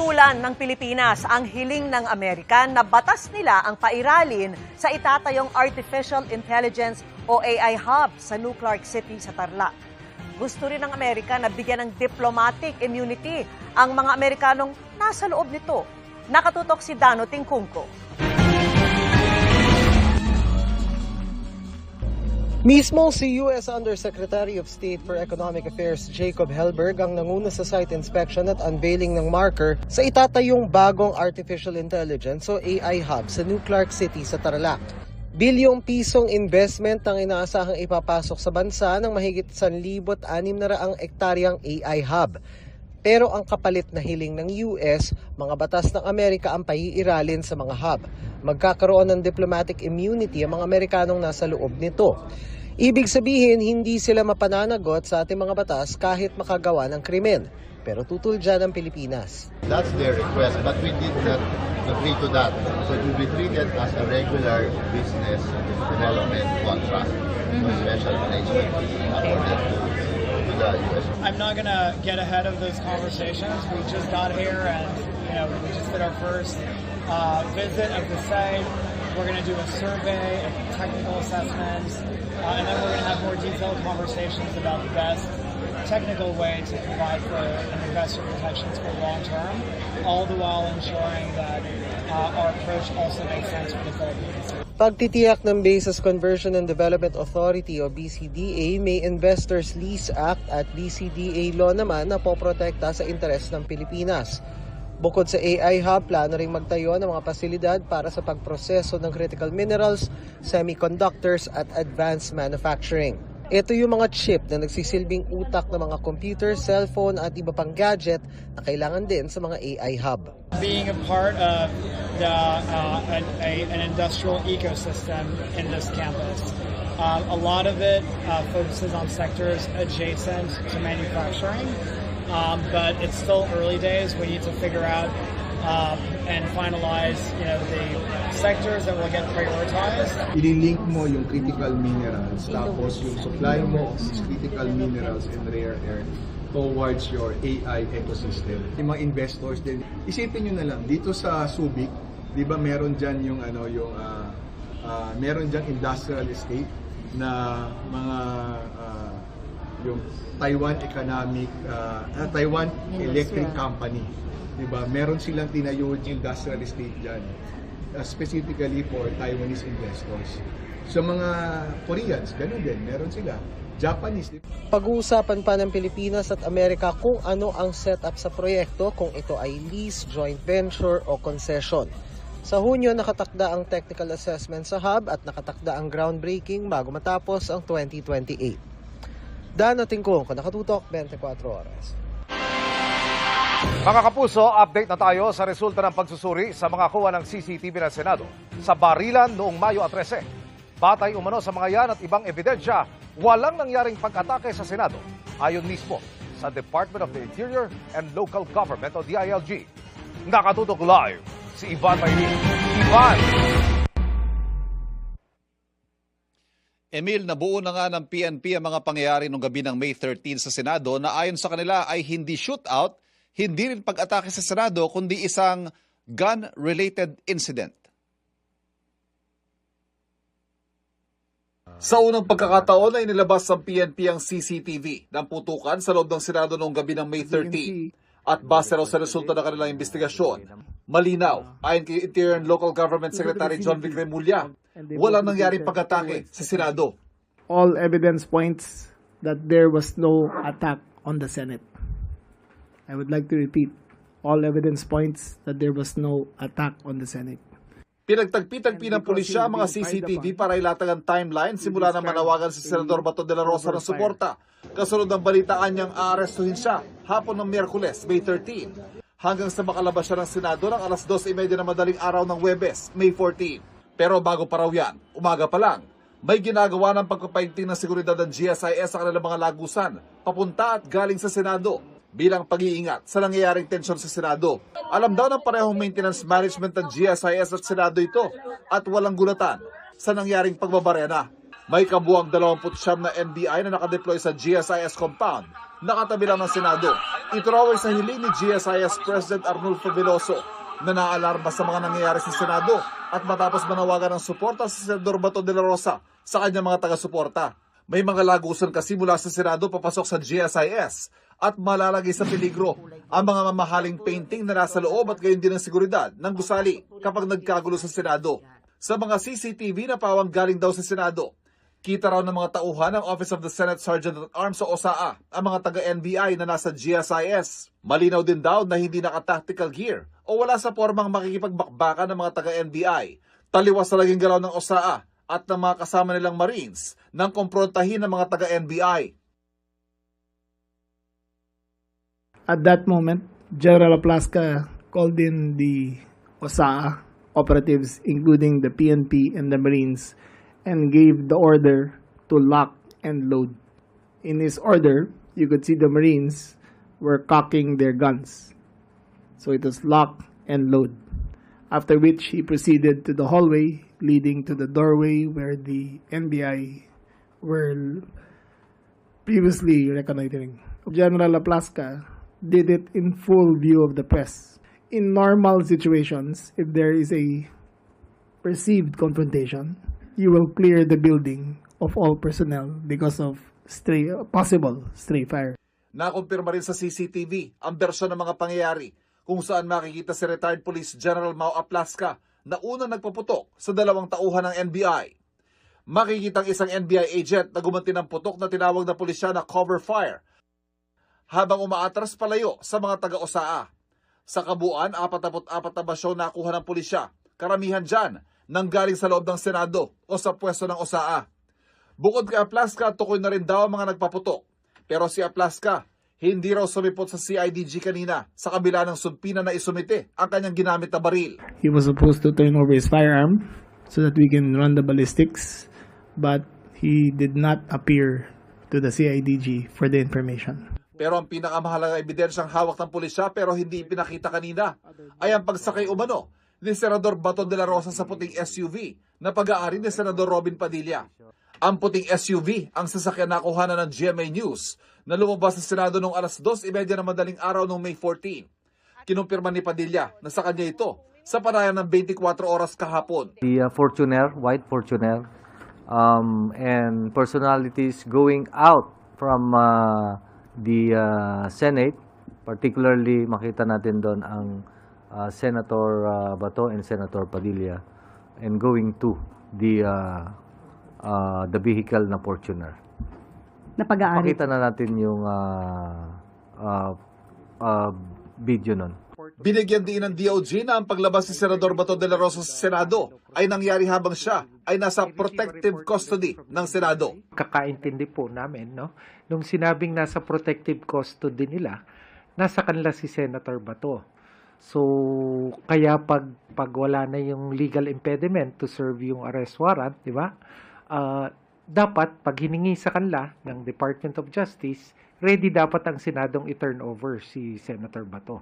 Patulan ng Pilipinas ang hiling ng Amerika na batas nila ang pairalin sa itatayong Artificial Intelligence o AI Hub sa New Clark City sa Tarlac. Gusto rin ng Amerika na bigyan ng diplomatic immunity ang mga Amerikanong nasa loob nito. Nakatutok si Dano Tingkungko. Mismo si U.S. Undersecretary of State for Economic Affairs Jacob Helberg ang nanguna sa site inspection at unveiling ng marker sa itatayong bagong Artificial Intelligence o AI Hub sa New Clark City sa Tarlac. Bilyong pisong investment ang inaasahang ipapasok sa bansa ng mahigit 1,600 ektaryang AI Hub. Pero ang kapalit na hiling ng US, mga batas ng Amerika ang paiiralin sa mga hub. Magkakaroon ng diplomatic immunity ang mga Amerikanong nasa loob nito. Ibig sabihin, hindi sila mapananagot sa ating mga batas kahit makagawa ng krimen. Pero tutol dyan ang Pilipinas. That's their request, but we did not agree to that. So it will be treated as a regular business development contract. No special arrangement according to the US. I'm not going to get ahead of those conversations. We just got here and we just did our first visit of the site. We're going to do a survey, a technical assessment, and then we're going to have more detailed conversations about the best technical way to provide for investor protections for long term, all the while ensuring that our approach also makes sense for the Philippines. Pagtitiyak ng Bases Conversion and Development Authority o BCDA, may Investors Lease Act at BCDA law naman na poprotekta sa interes ng Pilipinas. Bukod sa AI Hub, plano ring magtayo ng mga pasilidad para sa pagproseso ng critical minerals, semiconductors at advanced manufacturing. Ito yung mga chip na nagsisilbing utak ng mga computer, cellphone at iba pang gadget na kailangan din sa mga AI Hub. Being a part of an industrial ecosystem in this campus, a lot of it focuses on sectors adjacent to manufacturing. But it's still early days. We need to figure out and finalize, the sectors that will get prioritized. I-link mo yung critical minerals, tapos yung supply mo of these critical minerals and rare earth towards your AI ecosystem. Yung mga investors din, isipin nyo na lang, dito sa Subic, di ba meron dyan yung, meron dyan industrial estate na mga yung Taiwan Taiwan Electric Company, 'di ba? Meron silang tinayo yung industrial estate diyan, specifically for Taiwanese investors. So mga Koreans, ganun din, meron sila. Japanese. Pag-uusapan pa ng Pilipinas at Amerika kung ano ang setup sa proyekto, kung ito ay lease, joint venture o concession. Sa Hunyo, nakatakda ang technical assessment sa hub at nakatakda ang groundbreaking bago matapos ang 2028. Dano Tingkungko, nakatutok 24 oras. Mga kapuso, update na tayo sa resulta ng pagsusuri sa mga kuha ng CCTV ng Senado sa barilan noong Mayo 13. Batay umano sa mga yan at ibang ebidensya, walang nangyaring pag-atake sa Senado, ayon mismo sa Department of the Interior and Local Government o DILG. Nakatutok live si Ivan Maylin. Ivan! Emil, nabuo na nga ng PNP ang mga pangyayari noong gabi ng May 13 sa Senado na ayon sa kanila ay hindi shootout, hindi rin pag-atake sa Senado, kundi isang gun-related incident. Sa unang pagkakataon ay nilabas ng PNP ang CCTV ng putukan sa loob ng Senado noong gabi ng May 13. At base raw sa resulta ng kanilang investigasyon, malinaw, ayon kay Interior and Local Government Secretary John Vic Remulla, walang nangyaring pag-atake sa Senado. All evidence points that there was no attack on the Senate. I would like to repeat, all evidence points that there was no attack on the Senate. Pinagtagpi-tagpi ng pulisya ang mga CCTV para ilatag ang timeline simula na manawagan si Senador Bato de la Rosa ng suporta. Kasunod ng balitaan niyang aarestuhin siya hapon ng Miyerkules, May 13. Hanggang sa makalabas siya ng Senado ng alas 2:30 na madaling araw ng Huwebes, May 14. Pero bago pa raw yan, umaga pa lang, may ginagawa ng pagpapaigting ng seguridad ng GSIS sa kanilang mga lagusan, papunta at galing sa Senado, bilang pag-iingat sa nangyayaring tensyon sa Senado. Alam daw ng parehong maintenance management ng GSIS at Senado ito at walang gulatan sa nangyaring pagbabarena. May kabuang 29 na NBI na nakadeploy sa GSIS compound nakatabi lang ng Senado. Ito raw ay sa hiling ni GSIS President Arnulfo Veloso na naalarma sa mga nangyayari sa Senado at matapos manawagan ng suporta sa Senador Bato de la Rosa sa kanyang mga taga-suporta. May mga lagusan kasi mula sa Senado papasok sa GSIS at malalagay sa peligro ang mga mamahaling painting na nasa loob at gayon din ang seguridad ng gusali kapag nagkagulo sa Senado. Sa mga CCTV na pawang galing daw sa Senado, kita raw ng mga tauhan ng Office of the Senate Sergeant at Arms sa OSAA ang mga taga-NBI na nasa GSIS. Malinaw din daw na hindi naka-tactical gear o wala sa formang makikipagbakbakan ng mga taga-NBI. Taliwas sa laging galaw ng OSAA at ng mga kasama nilang Marines nang komprontahin ng mga taga-NBI. At that moment, General Aplaska called in the OSAA operatives, including the PNP and the Marines, and gave the order to lock and load. In his order, you could see the Marines were cocking their guns. So it was lock and load. After which he proceeded to the hallway leading to the doorway where the NBI were previously reconnoitering. General Aplaska did it in full view of the press. In normal situations, if there is a perceived confrontation, you will clear the building of all personnel because of possible stray fire. Nakumpirma rin sa CCTV ang bersyon ng mga pangyayari kung saan makikita si retired Police General Mau Aplaska na unang nagpaputok sa dalawang tauhan ng NBI. Makikita ang isang NBI agent na gumanti ng putok na tinawag na pulisya na cover fire habang umaatras palayo sa mga taga-OSAA. Sa kabuuan, 44 na basyon nakuha ng pulisya. Karamihan dyan nanggaling sa loob ng Senado o sa pwesto ng OSAA. Bukod kay Aplaska, tukoy na rin daw ang mga nagpaputok. Pero si Aplaska, hindi raw sumipot sa CIDG kanina sa kabila ng sumpina na isumite ang kanyang ginamit na baril. He was supposed to turn over his firearm so that we can run the ballistics, but he did not appear to the CIDG for the information. Pero ang pinakamahalagang ebidensyang hawak ng pulisya pero hindi ipinakita kanina ay ang pagsakay umano ni Senador Bato de la Rosa sa puting SUV na pag-aari ni Senador Robin Padilla. Ang puting SUV ang sasakyan na kuhanan ng GMA News na lumabas sa Senado noong 2:30 ng madaling araw noong May 14. Kinumpirma ni Padilla na sa kanya ito sa panayam ng 24 oras kahapon. The Fortuner, white Fortuner, and personalities going out from the Senate, particularly makita natin doon ang Senator Bato and Senator Padilla, and going to the vehicle na Fortuner. Napag-aari. Makita na natin yung video nun. Binigyan din ng DOJ na ang paglabas ni Senador Bato de la Rosa sa Senado ay nangyari habang siya ay nasa protective custody ng Senado. Kakaintindi po namin, no? Nung sinabing nasa protective custody nila, nasa kanila si Senator Bato. So, kaya pag wala na yung legal impediment to serve yung arrest warrant, di ba? Dapat, pag hiningi sa kanila ng Department of Justice, ready dapat ang Senadong i-turn over si Senator Bato.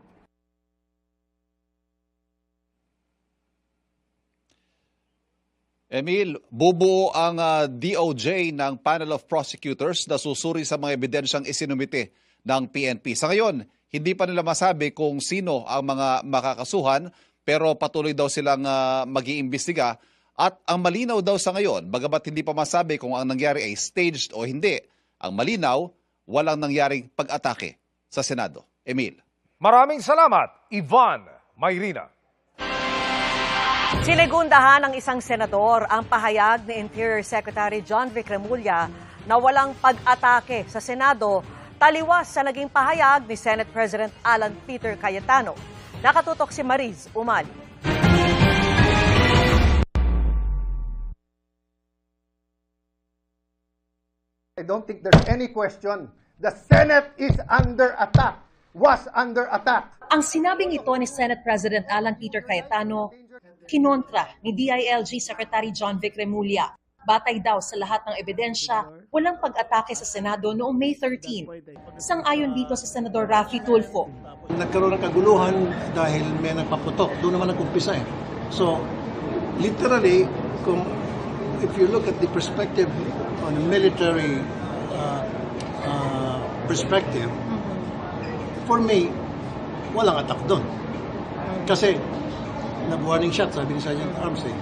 Emil, bubuo ang DOJ ng panel of prosecutors na susuri sa mga ebidensyang isinumite ng PNP. Sa ngayon, hindi pa nila masabi kung sino ang mga makakasuhan, pero patuloy daw silang mag-iimbestiga. At ang malinaw daw sa ngayon, bagamat hindi pa masabi kung ang nangyari ay staged o hindi, ang malinaw, walang nangyaring pag-atake sa Senado. Emil. Maraming salamat, Ivan Mayrina. Sinigundahan ng isang senador ang pahayag ni Interior Secretary John Vic Remulla na walang pag-atake sa Senado, taliwas sa naging pahayag ni Senate President Alan Peter Cayetano. Nakatutok si Mariz Umali. I don't think there's any question. The Senate is under attack, was under attack. Ang sinabing ito ni Senate President Alan Peter Cayetano, kinontra ni DILG Secretary John Vic Remulla. Batay daw sa lahat ng ebidensya, walang pag-atake sa Senado noong May 13. Sang-ayon dito si Senador Raffy Tulfo. Nagkaroon ng kaguluhan dahil may nagpaputok. Doon naman nag-umpisa eh. So, literally, if you look at the perspective on a military perspective, for me, walang attack doon. Kasi, nag-warning shot, sabi ni Sergeant Arms eh.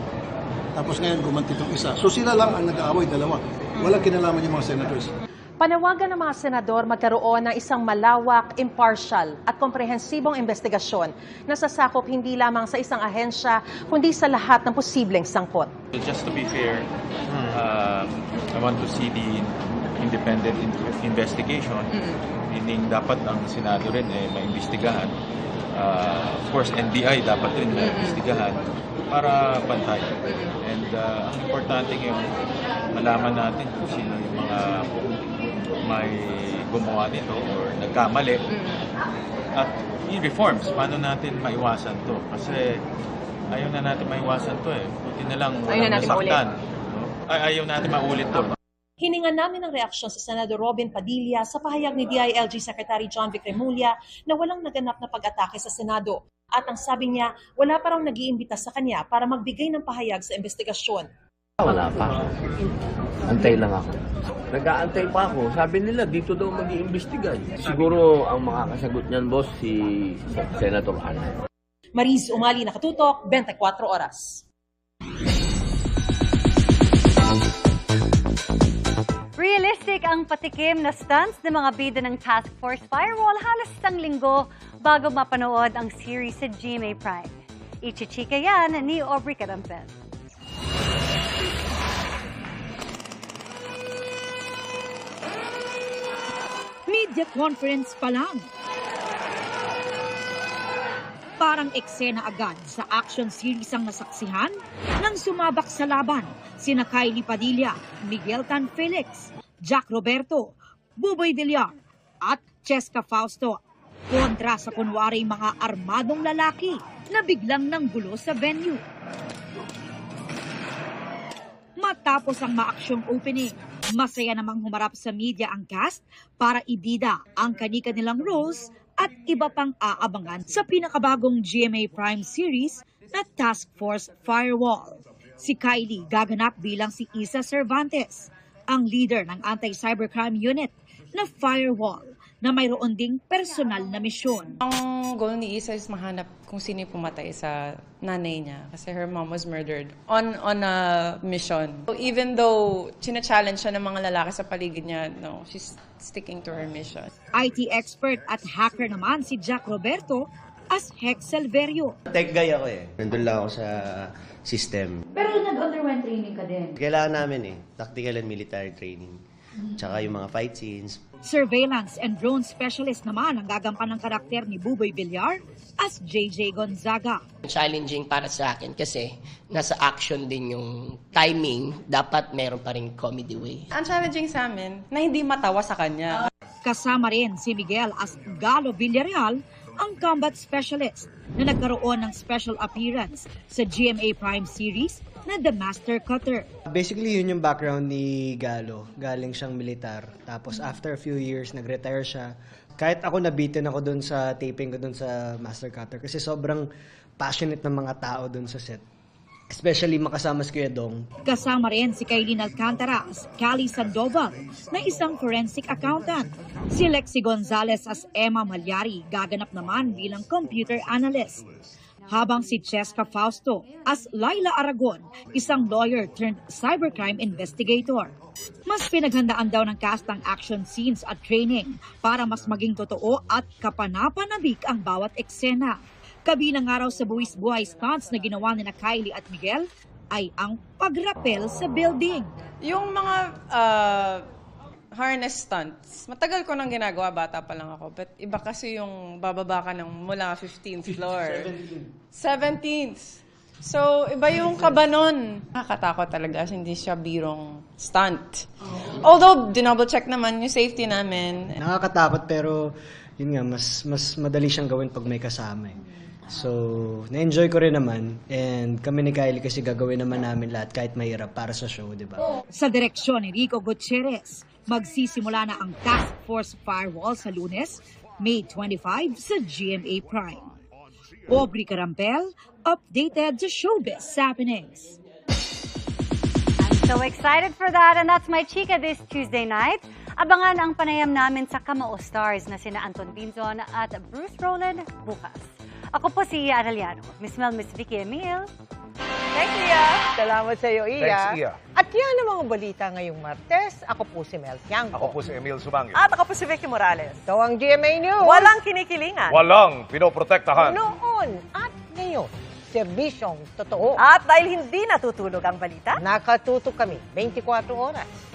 Tapos ngayon, gumanti itong isa. So sila lang ang nag-aaway, dalawa. Walang kinalaman yung mga senators. Panawagan ng mga senador magkaroon ng isang malawak, impartial at komprehensibong investigasyon na sasakop hindi lamang sa isang ahensya, kundi sa lahat ng posibleng sangkot. Just to be fair, I want to see the independent investigation. Meaning dapat ang Senado rin maimbestigahan. Of course, NBI dapat rin maimbestigahan para pantay. And ang importante yung malaman natin kung sino yung mga may gumawa nito or nagkamali. At yung reforms, paano natin maiwasan to? Kasi ayaw na natin maiwasan to eh. Buti na lang walang nasaktan. Ayaw natin maulit to. Hiningan namin ang reaksyon sa Senador Robin Padilla sa pahayag ni DILG Secretary John Vic Remulla na walang naganap na pag-atake sa Senado. At ang sabi niya, wala pa raw nag-iimbita sa kanya para magbigay ng pahayag sa investigasyon. Wala pa. Antay lang ako. Nag-aantay pa ako. Sabi nila, dito daw mag-iimbestiga. Siguro ang makakasagot niyan, boss, si Senator Ana. Mariz Umali, Nakatutok, 24 Oras. Realistic ang patikim na stunts ng mga bida ng Task Force Firewall halos isang linggo bago mapanood ang series sa GMA Prime. Ichichika yan ni Aubrey Carampel. Media conference pa lang. Parang eksena agad sa action series ang nasaksihan nang sumabak sa laban sina Kylie Padilla, Miguel Tan Felix, Jack Roberto, Buboy Villar at Cheska Fausto kontra sa kunwaring mga armadong lalaki na biglang nanggulo sa venue. Matapos ang maaksyong opening, masaya namang humarap sa media ang cast para ibida ang kani-kanilang roles at iba pang aabangan sa pinakabagong GMA Prime series na Task Force Firewall. Si Kylie gaganap bilang si Isa Cervantes, ang leader ng anti-cybercrime unit na Firewall na mayroon ding personal na misyon. Ang goal ni Isa is mahanap kung sino yung pumatay sa nanay niya kasi her mom was murdered on a mission. So even though china-challenge siya ng mga lalaki sa paligid niya, no, she's sticking to her mission. IT expert at hacker naman si Jack Roberto as Hex Salverio. Tech guy ako eh. Nandun lang ako sa system. Pero nag-underwent training ka din. Kailangan namin tactical and military training. Tsaka yung mga fight scenes. Surveillance and drone specialist naman ang gagampan ng karakter ni Buboy Villar as JJ Gonzaga. Challenging para sa akin kasi nasa action din yung timing, dapat meron pa rin comedy way. Ang challenging sa amin na hindi matawa sa kanya. Kasama rin si Miguel as Galo Villarreal, ang combat specialist na nagkaroon ng special appearance sa GMA Prime series na The Master Cutter. Basically, yun yung background ni Galo. Galing siyang militar. Tapos after a few years, nag-retire siya. Kahit ako nabitin ako dun sa taping ko dun sa Master Cutter kasi sobrang passionate ng mga tao dun sa set. Especially makasama si Kuya Dong. Kasama rin si Kailin Alcantara as Cali Sandoval na isang forensic accountant. Si Lexi Gonzalez as Emma Malyari, gaganap naman bilang computer analyst. Habang si Cheska Fausto as Laila Aragon, isang lawyer turned cybercrime investigator. Mas pinaghandaan daw ng cast ang action scenes at training para mas maging totoo at kapanapanabik ang bawat eksena. Kabilang araw sa buwis-buhay stunts na ginawa ni Kylie at Miguel ay ang pagrapel sa building. Yung mga harness stunts, matagal ko nang ginagawa, bata pa lang ako. But iba kasi yung bababa ka ng mula 15th floor. 17th. So, iba yung kaba nun. Nakakatakot talaga kasi hindi siya birong stunt. Although, dinouble check naman yung safety namin. Nakakatakot pero yun nga, mas madali siyang gawin pag may kasama eh. So, na-enjoy ko rin naman and kami ni Kylie kasi gagawin naman namin lahat kahit mahirap para sa show, di ba? Sa direksyon ni Rico Gutierrez, magsisimula na ang Task Force Firewall sa Lunes, May 25 sa GMA Prime. Aubrey Carampel, updated sa Showbiz Happenings. I'm so excited for that, and that's my chika this Tuesday night. Abangan ang panayam namin sa Kamao Stars na sina Anton Binzon at Bruce Rowland bukas. Ako po si Iya Arellano. Miss Mel, Miss Vicky Emil. Thanks, Iya. Salamat sa iyo, Iya. Thanks, Iya. At yan ang mga balita ngayong Martes. Ako po si Mel Tiangco. Ako po si Emil Sumangil. At ako po si Vicky Morales. Ito ang GMA News. Walang kinikilingan. Walang pinoprotektahan. Noon at ngayon, serbisyong totoo. At dahil hindi natutulog ang balita, nakatutok kami 24 oras.